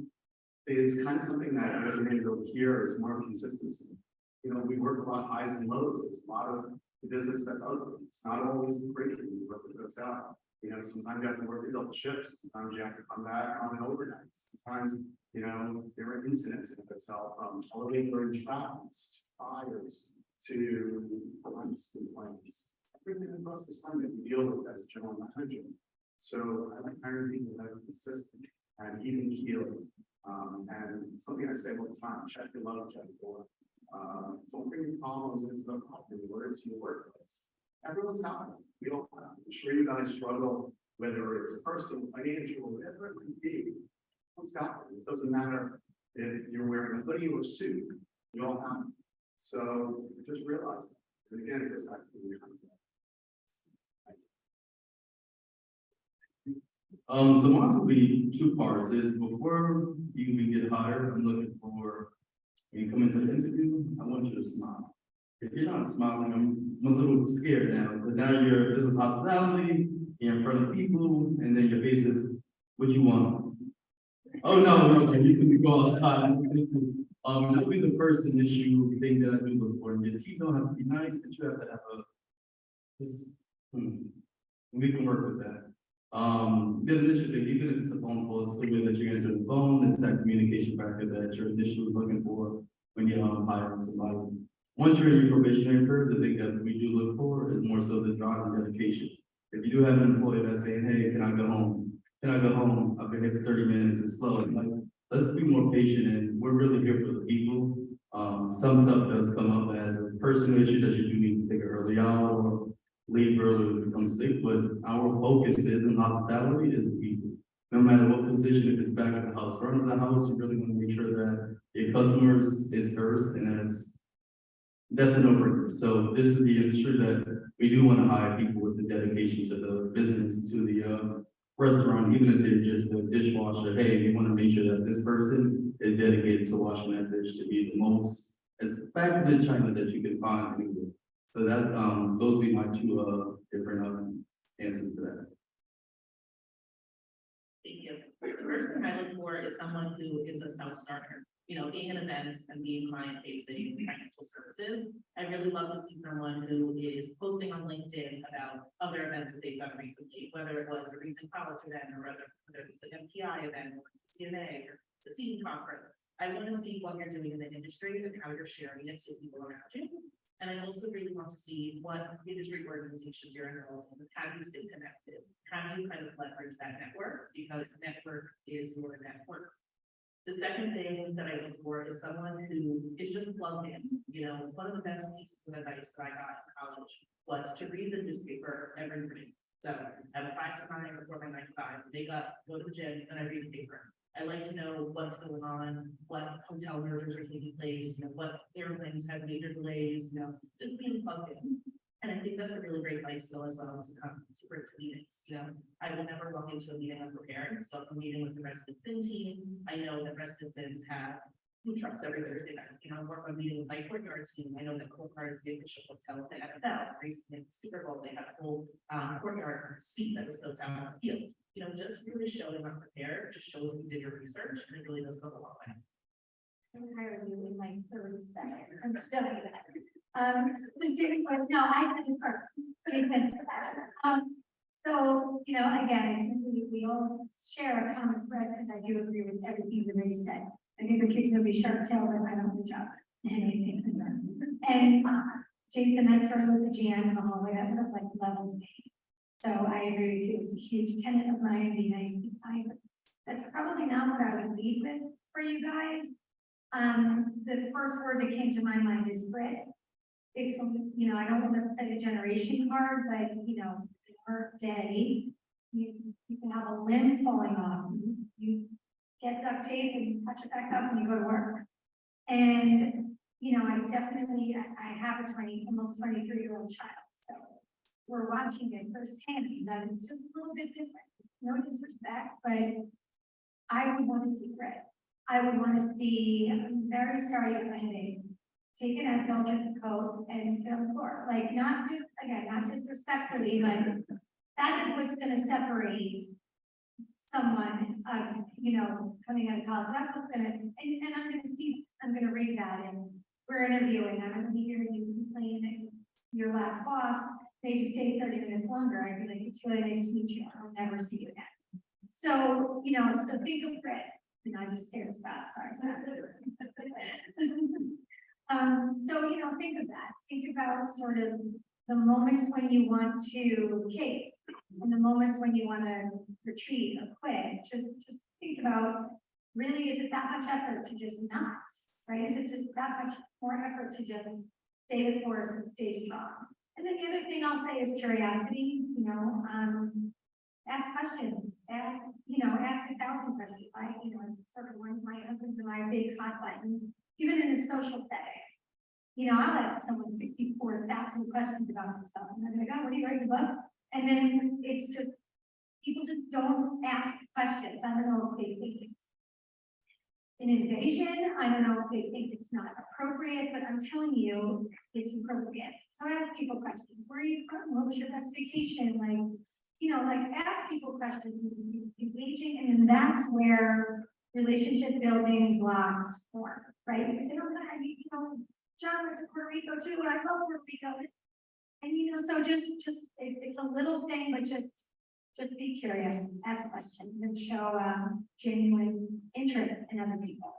is kind of something that resonated over here is more consistency. We work a lot of highs and lows. There's a lot of the business that's ugly. It's not always pretty. We work with hotel. You know, sometimes you have to work a double shifts, sometimes you have to come back on an overnight, sometimes, you know, there are incidents in the hotel, from elevator traps, fires, to police complaints. Everything across the sun that we deal with as a general manager. So I like hiring people that are consistent and even keeled. And something I say all the time, check your love, check your don't bring your problems into the company or into your workplace. Everyone's got them. We all have them. I'm sure you guys struggle, whether it's personal, financial, whatever it could be. Everyone's got them. It doesn't matter if you're wearing a hoodie or a suit. We all have them. So just realize that. And again, it goes back to the concept. So mine will be two parts. Is before you even get hired, I'm looking for, when you come into the interview, I want you to smile. If you're not smiling, I'm a little scared now, but now this is hospitality, you're in front of people, and then your face is, what you want? Oh, no, you can go outside. That'll be the first initial thing that I do look for. Your teeth don't have to be nice, but you have to have we can work with that. The initial thing, even if it's a phone call, it's the way that you answer the phone, it's that communication factor that you're initially looking for when you're hiring somebody. Once you're in your probationary period, the thing that we do look for is more so the drive and dedication. If you do have an employee that's saying, hey, can I go home? Can I go home? I've been here for 30 minutes, it's slow. Like, let's be more patient, and we're really here for the people. Some stuff does come up as a personal issue that you do need to take an early out or leave early to become sick, but our focus is in hospitality is the people. No matter what position, if it's back at the house, front of the house, you really want to make sure that your customers is first, and that's a no-brainer. So this is the industry that we do want to hire people with the dedication to the business, to the restaurant, even if they're just a dishwasher. Hey, we want to make sure that this person is dedicated to washing that dish to be the most as fabulous China that you can find anywhere. So that's those would be my two different answers to that. Thank you. The first thing I look for is someone who is a self-starter. You know, being in events and being client-facing financial services, I really love to see someone who is posting on LinkedIn about other events that they've done recently, whether it was a recent college event or whether it's an MPI event or CNA or the seating conference. I want to see what you're doing in the industry and how you're sharing it to people around you. And I also really want to see what industry organizations you're involved in, how do you stay connected? How do you kind of leverage that network? Because network is your network. The second thing that I look for is someone who is just plugged in. You know, one of the best pieces of advice that I got in college was to read the newspaper every morning. So I have a 5 to 9 before my 9 to 5, wake up, go to the gym, and I read the paper. I like to know what's going on, what hotel mergers are taking place, you know, what airlines have major delays, you know, just being plugged in. And I think that's a really great life skill as well to come to bring to meetings. You know, I will never walk into a meeting unprepared. So if I'm meeting with the residents in team, I know that residents in have food trucks every Thursday night. You know, work on meeting with my courtyard team. I know that Courtyard is the official hotel of the NFL. Recently, at the Super Bowl, they had a whole courtyard suite that was built out on the field. You know, just really showing up prepared just shows that you did your research, and it really does go a long way. I'm hiring you in like 30 seconds. I'm still doing that. No, I did it first. So, you know, again, we all share a common thread because I do agree with everything that they said. I think the kids gonna be sharp-tailed if I don't reach out and anything from them. And Jason, that started with the GM and the hallway, that was like levels of me. So I agree with you. It's a huge tenet of mine, be nice, be kind. That's probably not what I would lead with for you guys. The first word that came to my mind is grit. It's, you know, I don't want to play a generation card, but, you know, in our day, you can have a limb falling off. You get duct tape and you patch it back up when you go to work. And, you know, I have a almost 23-year-old child. So we're watching it firsthand. That is just a little bit different. No disrespect, but I would want to see grit. I would want to see, I'm very sorry if I had take an Advil, drink a Coke, and get on the floor. Like, not disrespectfully, but that is what's going to separate someone, you know, coming out of college. That's what's going to, and I'm going to read that, and we're interviewing. I'm going to be hearing you complain that your last boss made you stay 30 minutes longer. I'd be like, it's really nice to meet you. I'll never see you again. So, you know, so think of Fred, and I just scared Scott, sorry. So, you know, think of that. Think about sort of the moments when you want to cave and the moments when you want to retreat or quit. Just think about, really, is it that much effort to just not, right? Is it just that much more effort to just stay the course and stay strong? And then the other thing I'll say is curiosity, you know, ask questions, ask 1,000 questions. Sort of one of my husband's and I big hot button, even in a social setting. You know, I'll ask someone 64,000 questions about themselves, and they're like, oh, what do you write the book? And then it's just, people just don't ask questions. I don't know if they think it's an invasion. I don't know if they think it's not appropriate, but I'm telling you, it's appropriate. So ask people questions. Where are you from? What was your best vacation? Ask people questions, engaging, and then that's where relationship building blocks form, right? Because John went to Puerto Rico too, and I love Puerto Rico. And so it's a little thing, but just be curious, ask questions, and show genuine interest in other people.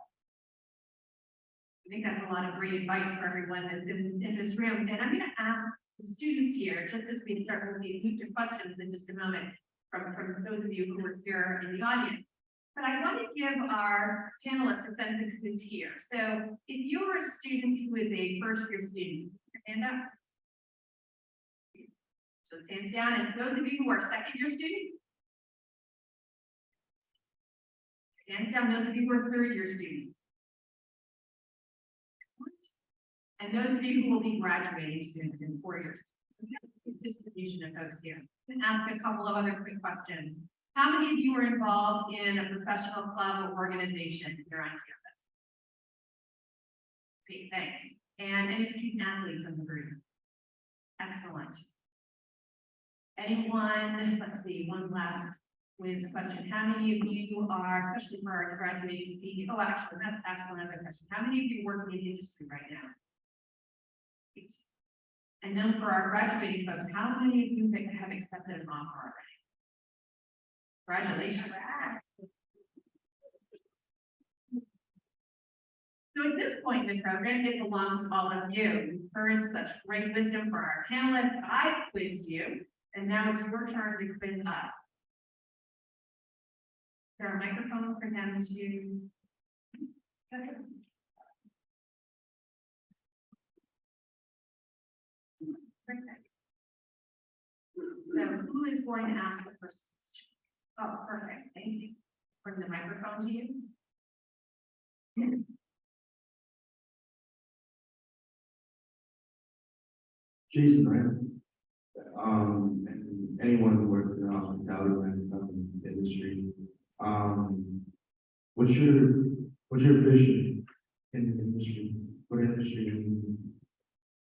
I think that's a lot of great advice for everyone that's in this room. And I'm going to ask the students here, just as we start with these future questions in just a moment, from those of you who are here in the audience. But I want to give our panelists a sense of who's here. So if you're a student who is a first-year student, stand up. So hands down. And those of you who are second-year students, hands down. Those of you who are third-year students. And those of you who will be graduating soon in 4 years. Distribution of folks here. And ask a couple of other quick questions. How many of you are involved in a professional club or organization here on campus? Great, thanks. And any student athletes in the group? Excellent. Anyone, let's see, one last quiz question. How many of you are, especially for our graduating senior, actually, let's ask one other question. How many of you work in the industry right now? Great. And then for our graduating folks, how many of you have accepted an offer already? Congratulations. So at this point in the program, it belongs to all of you. You've heard such great wisdom for our panelists. I've quizzed you, and now it's your turn to quiz us. Is there a microphone for them to? Perfect. So who is going to ask the first question? Oh, perfect. Thank you. Bring the microphone to you. Jason, right? And anyone who works in the hospitality industry, what's your vision in the industry? What industry in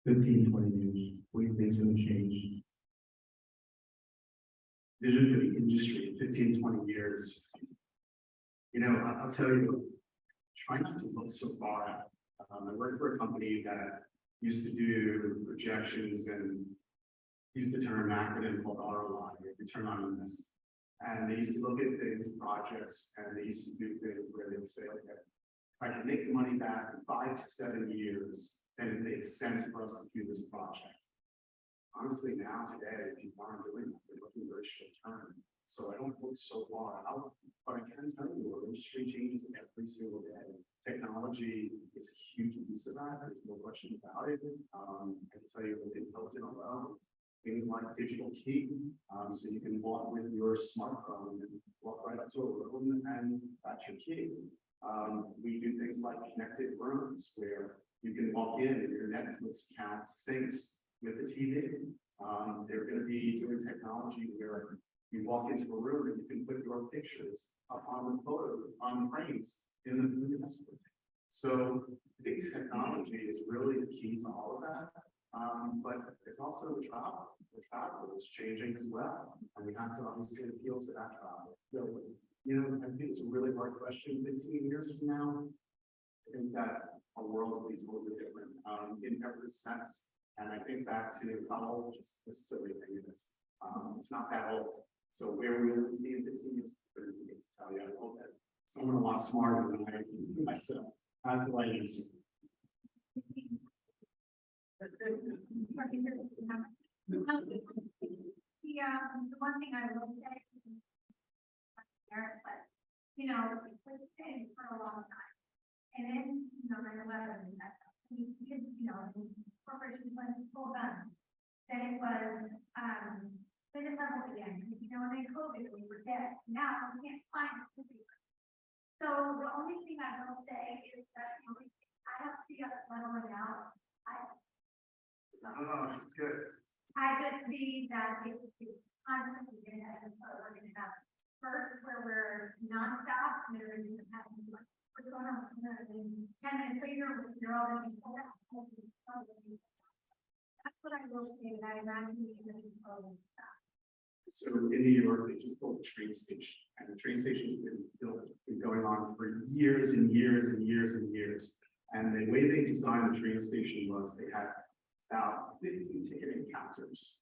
15, 20 years? What do you think is going to change? Vision for the industry, 15, 20 years. I'll tell you, try not to look so far out. I worked for a company that used to do projections and used the term acronym called ROI, return on investment. And they used to look at things, projects, and they used to do things where they would say, okay, if I can make the money back in 5 to 7 years, then it makes sense for us to do this project. Honestly, now today, people aren't doing that. They're looking very short term. So I don't look so far out, but I can tell you, our industry changes every single day. Technology is a huge piece of that. There's no question about it. I can tell you that they built it alone. Things like digital key, so you can walk with your smartphone and walk right up to a room and that's your key. We do things like connected rooms where you can walk in and your Netflix account syncs with the TV. They're going to be doing technology where you walk into a room and you can put your pictures up on the frames in the restaurant. So I think technology is really the key to all of that. But it's also the travel. The travel is changing as well. And we have to obviously appeal to that travel. So, I think it's a really hard question 15 years from now. I think that our world will be totally different in every sense. And I think back to how just the silly thing is. It's not that old. So where we will be in 15 years, to tell you, I hope that someone a lot smarter than I myself has the right answer. The one thing I will say, but, you know, it was big for a long time. And then, you know, 9/11, you know, corporations went full guns. Then it was, then it leveled again, you know, and then COVID, we were dead. Now we can't find the people. So the only thing I will say is that I don't see us leveling out. Oh, this is good. I just see that it's constantly going to have, we're going to have first where we're nonstop, and there is what's going on, you know, and 10 minutes later, you're all going to be pulled out. That's what I will say, that I imagine you can control stuff. So in New York, they just built a train station, and the train station's been going on for years and years and years and years. And the way they designed the train station was they had about 15 ticketing counters.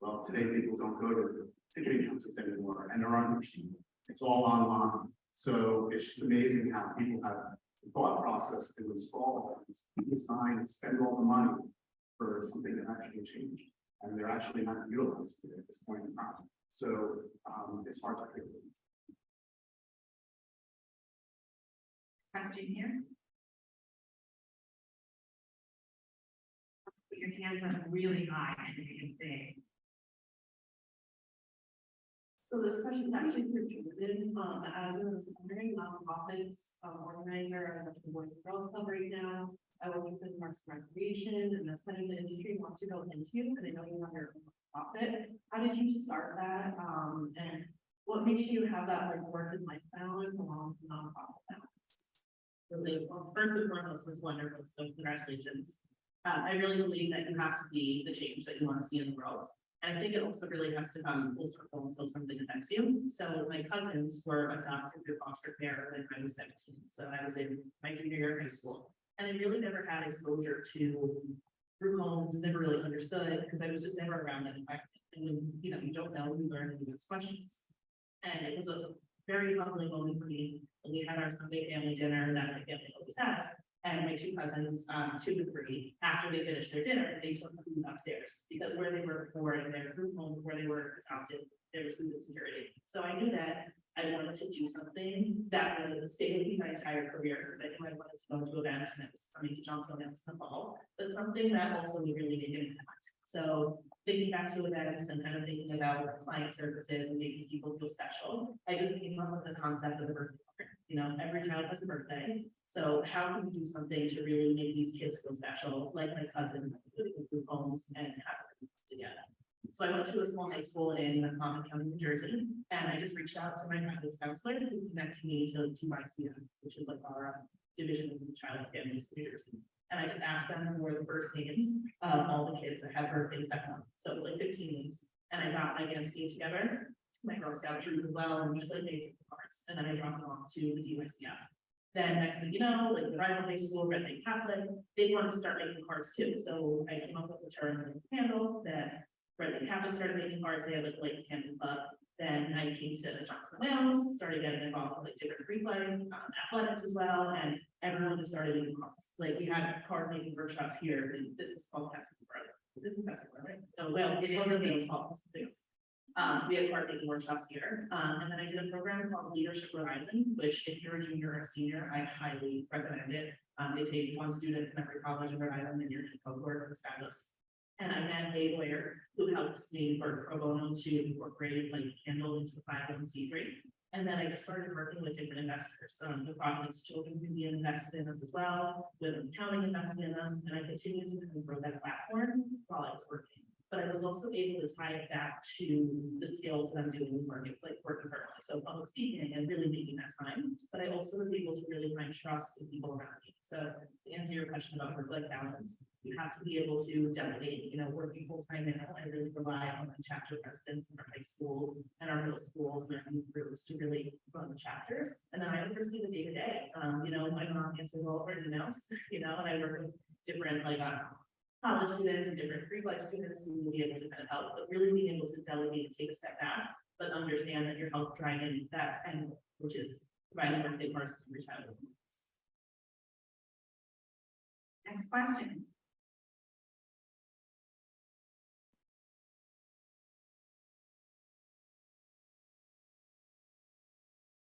Well, today people don't go to the ticketing counters anymore, and there aren't the people. It's all online. So it's just amazing how people have the thought process to install things, design and spend all the money for something that actually changed. And they're actually not utilizing it at this point in time. So it's hard to figure it. Question here. Put your hands up really high and you can say. So this question is actually for Jordan, as a secondary nonprofits organizer of the Boys and Girls Club right now. I work within Parks and Recreation, and that's kind of the industry you want to go into, and I know you have your own nonprofit. How did you start that? And what makes you have that like work and life balance along with nonprofit balance? Really, well, first and foremost, it's wonderful, so congratulations. I really believe that you have to be the change that you want to see in the world. And I think it also really has to come full circle until something affects you. So my cousins were adopted through foster care when I was 17. So I was in my junior year of high school. And I really never had exposure to group homes, never really understood because I was just never around that environment. And when, you know, you don't know, you learn and you ask questions. And it was a very humbling moment for me when we had our Sunday family dinner that my family always has. And my two cousins, 2 and 3, after they finished their dinner, they took food upstairs because where they were before in their group home, where they were adopted, there was food insecurity. So I knew that I wanted to do something that would stay with me my entire career because I knew I wanted to go to events and it was coming to Johnson events in the fall, but something that also would really make an impact. So thinking back to events and kind of thinking about client services and making people feel special, I just came up with the concept of the birthday program. You know, every child has a birthday. So how can we do something to really make these kids feel special, like my cousin, group homes and have them together. So I went to a small high school in Monmouth County, New Jersey, and I just reached out to my guidance counselor who connected me to YCM, which is like our division of child and families in New Jersey. And I just asked them for the first names of all the kids that had birthdays that month. So it was like 15 names. And I got my dance team together, my Girl Scout troop as well, and we just like made cards. And then I dropped them off to the DYCF. Then next thing you know, like the rival high school, Red Lake Catholic, they wanted to start making cards too. So I came up with the term handle that Red Lake Catholic started making cards. They had like Lake Camping Club. Then I came to Johnson Wales, started getting involved with like different free play, athletics as well, and everyone just started making cards. Like we had card making workshops here, and this is called Castle Brother. This is Castle Brother, right? Oh well, it's one of those called things. We had card making workshops here, and then I did a program called Leadership Rhode Island, which if you're a junior or a senior, I highly recommend it. They take one student from every college in Rhode Island, and you're in a cohort. It's fabulous. And I met a lawyer who helped me work pro bono to incorporate like handle into the 501c3. And then I just started working with different investors. The Providence Children's Museum invested in us as well, Women County invested in us, and I continued to kind of grow that platform while I was working. But I was also able to tie it back to the skills that I'm doing in working, like working currently. So public speaking and really making that time. But I also was able to really find trust in people around me. So to answer your question about work-life balance, you have to be able to delegate, you know, working full-time now. I really rely on the chapter presidents in our high schools and our middle schools and our youth groups to really run the chapters. And then I oversee the day-to-day. You know, my mom answers all of our emails, you know, and I work with different like college students and different pre-life students who will be able to kind of help, but really being able to delegate and take a step back, but understand that you're help driving that end, which is providing birthday parties to your child. Next question.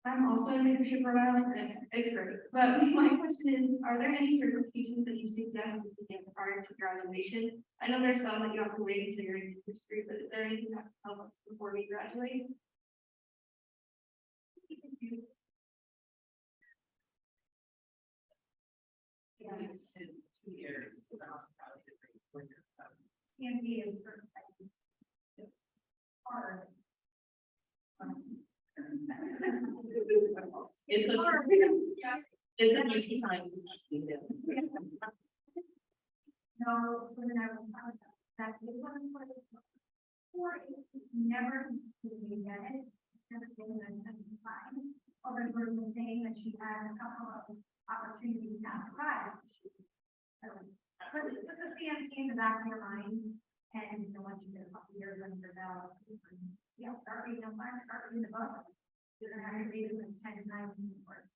I'm also in leadership for a while, and it's great. But my question is, are there any certifications that you suggest you can get prior to graduation? I know there's some that you have to wait until you're in the industry, but is there anything that can help us before we graduate? Yeah, it's 2 years, so that's probably a great point. CMP is certified. It's hard. It's a, Yeah. it's a few times. These days. No, when I was that it wasn't for the. Or it never really get it. It's never been that it's fine. Although we're saying that she had a couple of opportunities not to try. So, but the CMP in the back of your mind, and you know, once you get a couple years under your belt, yeah, start reading the plan, start reading the book. You're gonna have to read it 10 times more.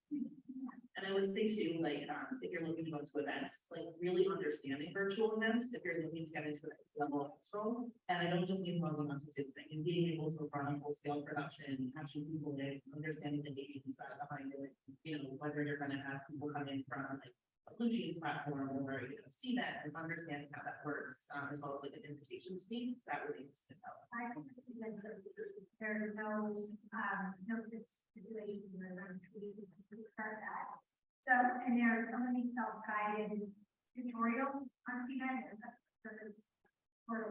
And I would say too, like, if you're looking to go to events, like really understanding virtual events, if you're looking to get into the next level of control. And I don't just mean logging onto Zoom thing, and being able to run a full scale production, actually people in, understanding the agency side behind it, you know, whether you're gonna have people come in from like a Blue Jeans platform or, you know, see that and understanding how that works, as well as like an invitation speak, that really needs to help. I don't see that there's no, no situation where I'm tweeting to start that. So, and there are so many self-guided tutorials on CNET, that's sort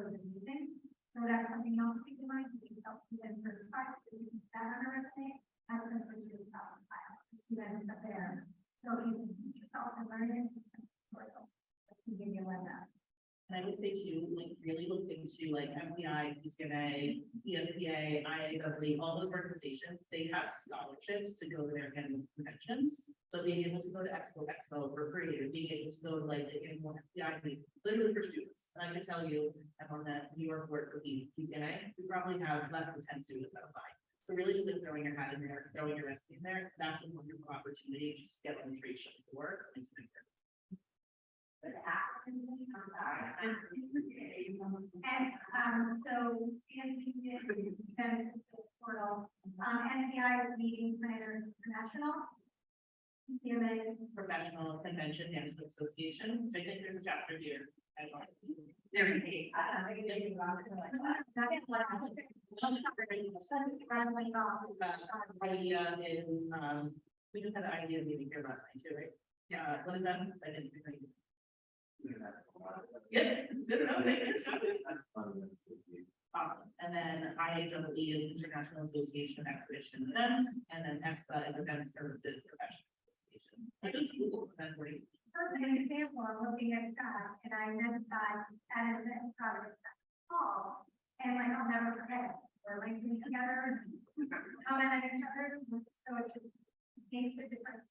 of amazing. So that's something else to keep in mind, to be self-guided certified, so you can put that on a resume, as an official file, CNET is up there. So you can teach yourself and learn it, some tutorials, that's gonna give you a leg up. And I would say too, like really look into like MPI, PCMA, ESPA, IAW, all those organizations, they have scholarships to go to their annual conventions. So being able to go to Expo for free, or being able to go to like the annual MPI meeting, literally for students. And I can tell you, I'm on that New York board for the PCMA, we probably have less than 10 students out of 5. So really just like throwing your hat in there, throwing your resume in there, that's a wonderful opportunity to just get on the trade shows to work. And to make it. And so CMP is portal, NPI is Meeting Planners International. CMA, Professional Convention Management Association, so I think there's a chapter here. There we Idea is, we just had an idea meeting here last night too, right? Yeah, what is that? I didn't. Yep, good enough, thank you. Awesome, and then IAEE is International Association of Exhibition and Events, and then EXPA is Event Services Professional Association. I think Google event for you. perfect example, I'm looking at that, and I never thought at an event product call, and like, I'll never forget, we're linking together, comment on each other, so it just makes a difference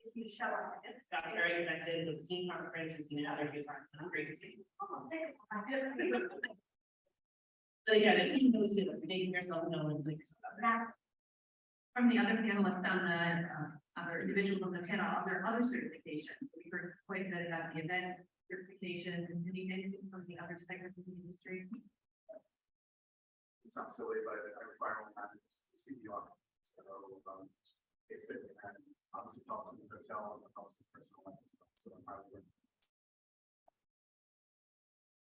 if you show up. It's got very connected with Scene Conference, we've seen it other few times, and great to see. Almost there. But again, it's making yourself known and making yourself out there. That, From the other panelists on the, other individuals on the panel, are there other certifications? We heard quite a bit about the event certification, and anything from the other segments of the industry. It's not silly, but I require one to see you on. So, just basic, and obviously helps in the hotels, but helps in personal life as well. So I'm probably.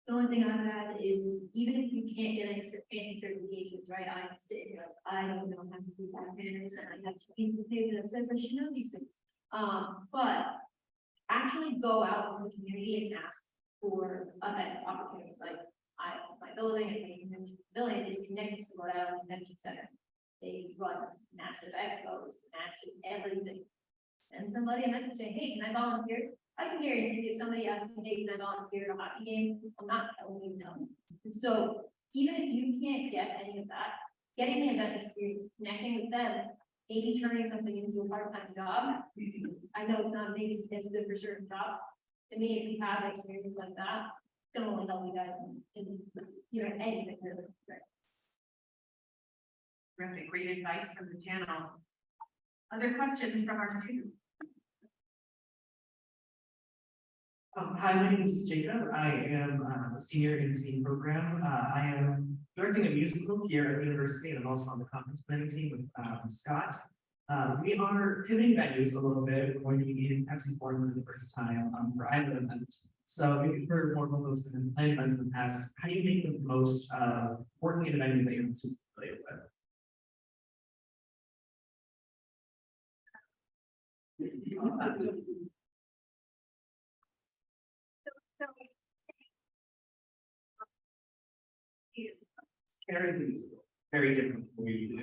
The only thing I would add is, even if you can't get any fancy certifications, right, I'm sitting here, I don't know how to use that manners, and I have to piece of paper that says I should know these things. But actually go out into the community and ask for events, opportunities, like my building, and the convention pavilion is connected to Rhode Island Convention Center. They run massive expos, massive everything. Send somebody a message saying, hey, can I volunteer? I can guarantee if somebody asks me, hey, can I volunteer at a hockey game? I'm not telling you no. So even if you can't get any of that, getting the event experience, connecting with them, maybe turning something into a part-time job. I know it's not maybe as good for certain jobs. To me, if you have experience like that, gonna only help you guys in anything really. Terrific, great advice from the panel. Other questions from our students? Hi, my name is Jacob. I am a senior in the SEAM program. I am directing a musical here at the university, and I'm also on the conference planning team with Scott. We are pivoting venues a little bit. We're going to be in Pepsi Forum for the first time for either event. So maybe for more folks that have planned events in the past, how do you make the most working in a venue that you're not super familiar with? It's very musical, very different from what we do.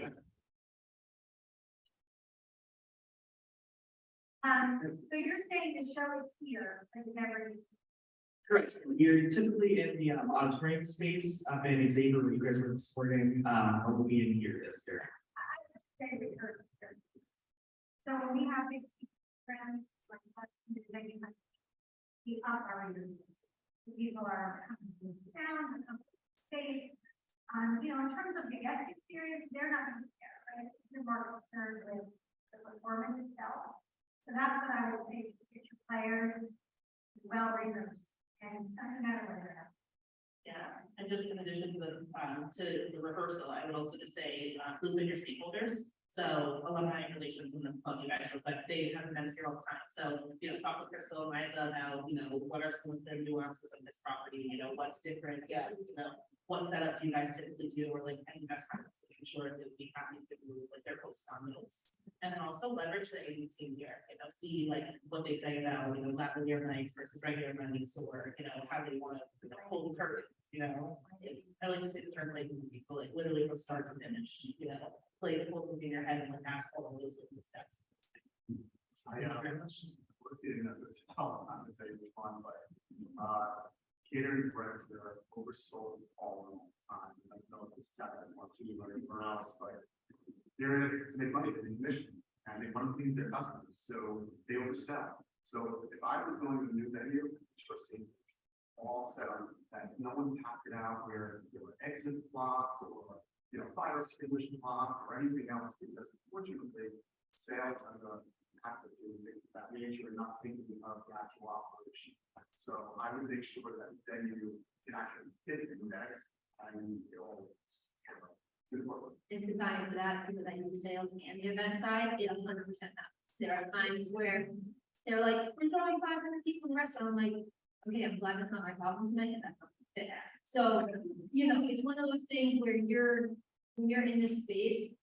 So you're saying the show is here, but never. Correct. You're typically in the auditorium space up in Xavier, where you guys were supporting, or will be in here this year. So when we have big programs like us, the operators, the people are coming with sound, coming with space. In terms of the guest experience, they're not going to care, right? They're more concerned with the performance itself. So that's what I would say to get your players well rehearsed and doesn't matter where they're at. Yeah, and just in addition to the rehearsal, I would also just say, loop in your stakeholders. So alumni relations and the club you guys are, but they have events here all the time. So, talk with Crystal and Liza about, what are some of the nuances of this property, what's different, what setup do you guys typically do, or like any best practices, I'm sure they would be happy to do like their post on those. And then also leverage the AV team here, see like what they say about, lavalier nights versus regular nights, or, how they want to hold the curtains, I like to say the term like movie, so like literally from start to finish, play the whole movie in your head and like ask all of those little steps. I'm gonna say which one, but catering brands are oversold all the time. I don't know if this is happening on TV or anywhere else, but they're in it to make money, they're in mission, and they want to please their customers, so they oversell. So if I was going to a new venue, trust me, all set up that no one packed it out where there were exits blocked or fire extinguishing blocked or anything else, because unfortunately sales as a have to do things of that nature and not thinking of the actual operation. So I would make sure that venue can actually fit in that and it all works. And to tie into that, because I do sales and the event side, it 100% happens. There are times where they're like, we're throwing 500 people in the restaurant. I'm like, okay, I'm glad that's not my problem tonight, and that's not fit. So, it's one of those things where when you're in this space,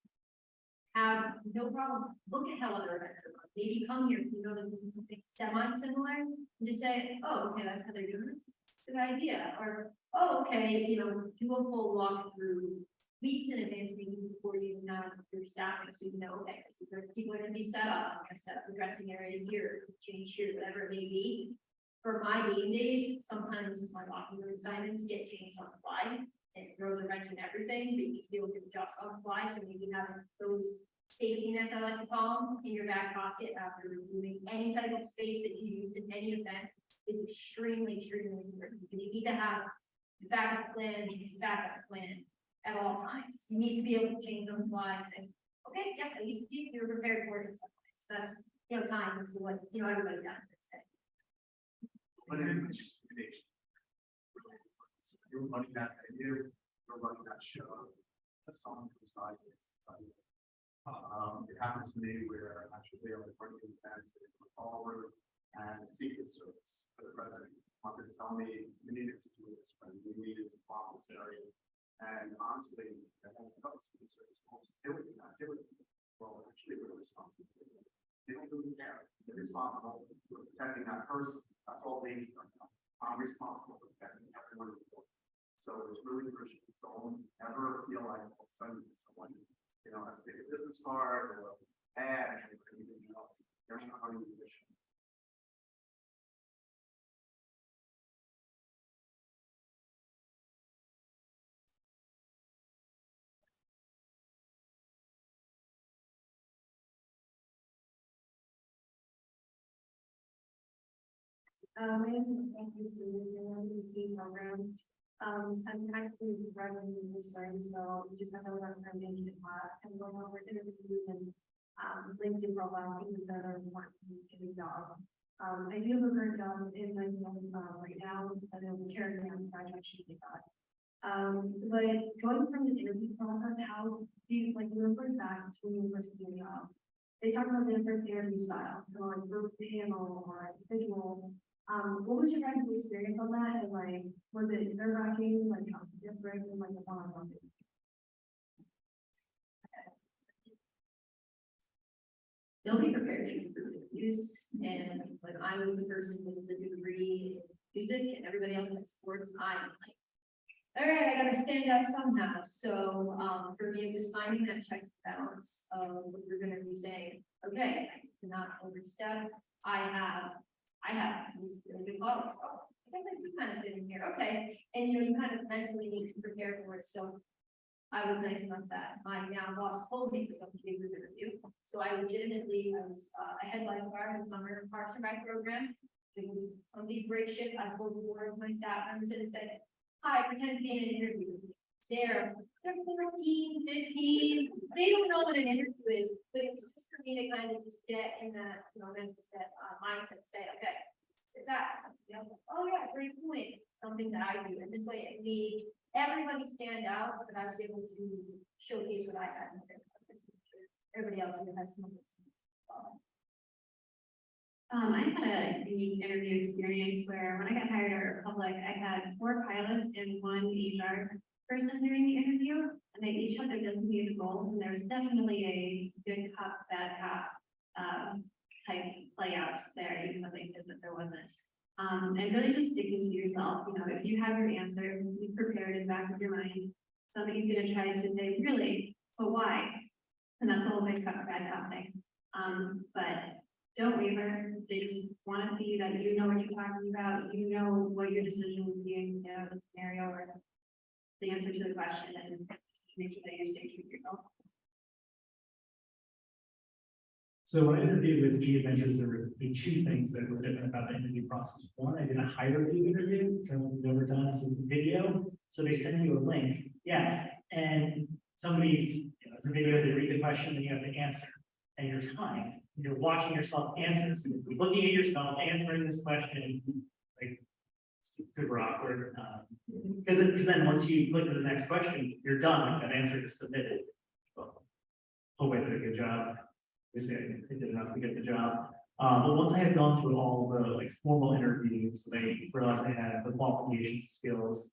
have no problem. Look at how other events are run. Maybe come here, there's something semi-similar, and just say, oh, okay, that's how they're doing this. It's a good idea. Or, oh, okay, do a full walkthrough weeks in advance, maybe before you know your staffing, so okay, so there's people are going to be set up. I'm going to set up the dressing area here, change here, whatever it may be. For my game days, sometimes my locker room assignments get changed on the fly. It throws a wrench in everything, but you need to be able to adjust on the fly. So maybe having those safety nets, I like to call them, in your back pocket after removing any type of space that you use in any event is extremely, extremely important, because you need to have the backup plan at all times. You need to be able to change on the fly and say, okay, yeah, at least you're prepared for it in some ways. So that's, time is what, everybody down there say. You're running that venue, you're running that show, a song comes on. It happens to me where actually they are running events with the forward and Secret Service for the president. Wanted to tell me we needed to do this, right? We needed to block this area. And honestly, that has no Secret Service hostility, not doing it. Well, actually, we're responsible. They don't really care. They're responsible for protecting that person. That's all they need right now. I'm responsible for protecting everyone in the world. So it's really crucial. Don't ever feel like all of a sudden someone, has to take a business card or badge or anything else. They're not running the mission. My name is the program. I'm actually graduating this spring, so we just have to learn from management class and going over interviews and LinkedIn profile, things that are important to get a job. I do have a current job in my right now, and I'm carrying on graduation with that. But going from the interview process, how do you like refer back to when you first get a job? They talk about different interview styles, so like group panel or individual. What was your guys' experience on that? And like, was it nerve wracking? Like, how's it different than like a one-on-one? They'll be prepared to improve interviews, and when I was the person with the degree in music and everybody else in sports, I'm like, all right, I gotta stand out somehow. So, for me, it was finding that checks and balance of what you're gonna be saying, okay, I need to not overstep. I have this really good quality. I guess I do kind of fit in here, okay, and you kind of mentally need to prepare for it, so. I was nice enough that my now boss told me to come to a group interview. So I legitimately, I had lifeguard in the summer Parks and Rec program. It was somebody's break shift. I pulled the board of my staff members and said, hi, pretend to be in an interview. They're 14, 15, they don't know what an interview is, but it was just for me to kind of just get in that, mental set, mindset, say, okay, sit back. Oh yeah, great point. Something that I do. And this way it made everybody stand out, but I was able to showcase what I had. Everybody else even has some. I had a unique interview experience where when I got hired at Republic, I had 4 pilots and 1 HR person during the interview, and they each had their designated goals, and there was definitely a good cop, bad cop type play out there, even though they said that there wasn't. And really just sticking to yourself, if you have your answer, be prepared in the back of your mind. Somebody's gonna try to say, really, but why? And that's the whole big cop, bad cop thing. But don't waver. They just want to see that you know what you're talking about, what your decision would be in the scenario or the answer to the question, and just make sure that you stay true to yourself. So when I interviewed with G Adventures, there were 2 things that were different about the interview process. One, I did a high review interview, which I've never done. This was a video. So they send you a link. Yeah. And somebody, it's a video, they read the question, and you have to answer. And you're timed. You're watching yourself answer. So you're looking at yourself, answering this question, like super awkward. Because then once you click to the next question, you're done. Like that answer is submitted. Well, hope I did a good job. I did enough to get the job. But once I had gone through all the formal interviews, they realized I had the qualifications, skills.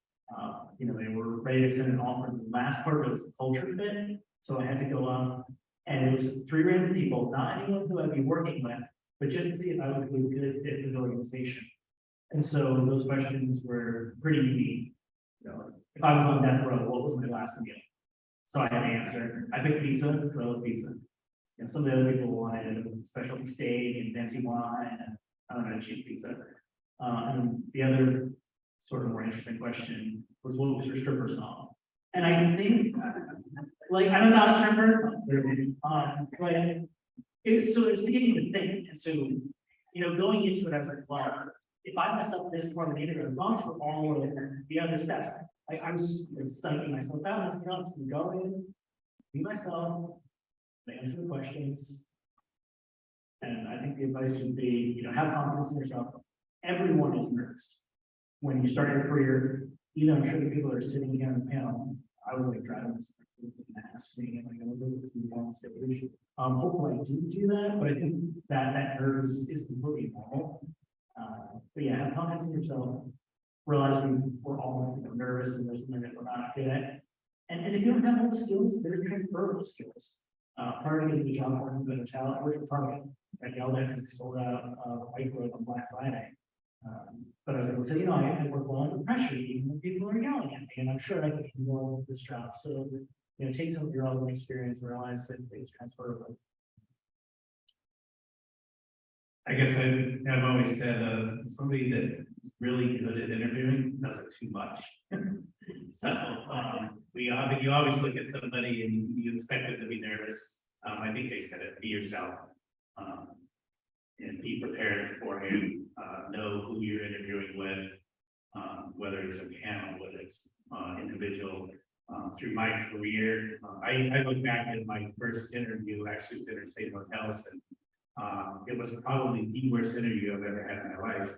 They were ready to send an offer. The last part of it was the culture fit. So I had to go up, and it was 3 random people, not anyone who I'd be working with, but just to see if I would be a good fit for the organization. And so those questions were pretty unique. If I was on death row, what was my last meal? So I had to answer. I picked pizza, because I love pizza. Some of the other people wanted specialty steak and fancy wine, and I don't know, cheese pizza. And the other sort of more interesting question was, what was your stripper song? And I think, I'm not a stripper, but it's beginning to think. And so, going into it, I was like, well, if I mess up this part of the interview, I've gone through all of the other steps. I was stunning myself out. I was going to go in, be myself, answer the questions. And I think the advice would be, have confidence in yourself. Everyone is nervous. When you start your career, I'm sure the people that are sitting here on the panel, I was driving this asking, am I going to live with these on stage? Hopefully I didn't do that, but I think that nerves is completely normal. But yeah, have confidence in yourself. Realize we're all nervous and there's something that we're not good at. And if you don't have all the skills, there's transferable skills. Prior to getting the job working with a child, I worked with Target. I yelled at because they sold out white bread on Black Friday. But I was able to say, I work well under pressure, even when people are yelling at me, and I'm sure I can handle this job. So, take some of your own experience and realize that it's transferable. I guess I've always said somebody that's really good at interviewing does it too much. So you always look at somebody and you expect them to be nervous. I think they said it, be yourself. and be prepared beforehand, know who you're interviewing with, whether it's a panel, whether it's individual. Through my career, I look back at my first interview, actually with Interstate Hotels, and it was probably the worst interview I've ever had in my life.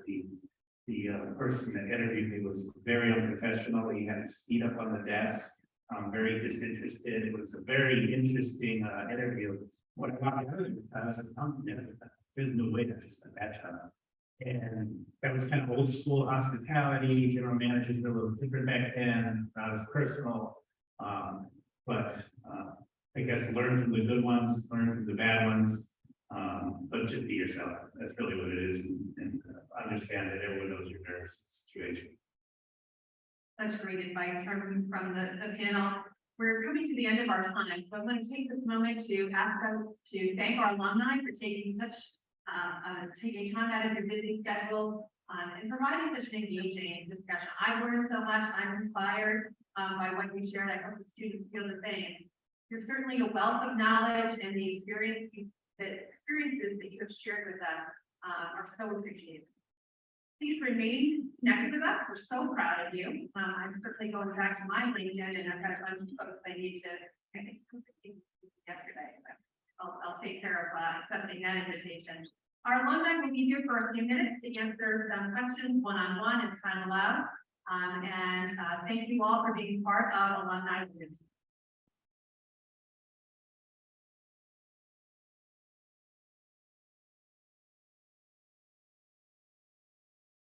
The person that interviewed me was very unprofessional. He had his feet up on the desk, very disinterested. It was a very interesting interview. What I got out of it, I was like, there's no way that's just a bad job. And that was kind of old school hospitality. General managers were a little different back then, not as personal. But I guess learn from the good ones, learn from the bad ones, but just be yourself. That's really what it is, and understand that everyone knows your nervous situation. Such great advice from the panel. We're coming to the end of our time, so I'm going to take this moment to ask us to thank our alumni for taking taking time out of your busy schedule and providing such an engaging discussion. I've learned so much. I'm inspired by what you shared. I hope the students feel the same. You're certainly a wealth of knowledge, and the experiences that you have shared with us are so appreciated. Please remain connected with us. We're so proud of you. I'm certainly going back to my LinkedIn, and I've got a bunch of folks I need to, I think, yesterday, but I'll take care of accepting that invitation. Our alumni will be here for a few minutes to answer some questions one-on-one as time allows. Thank you all for being part of Alumni News.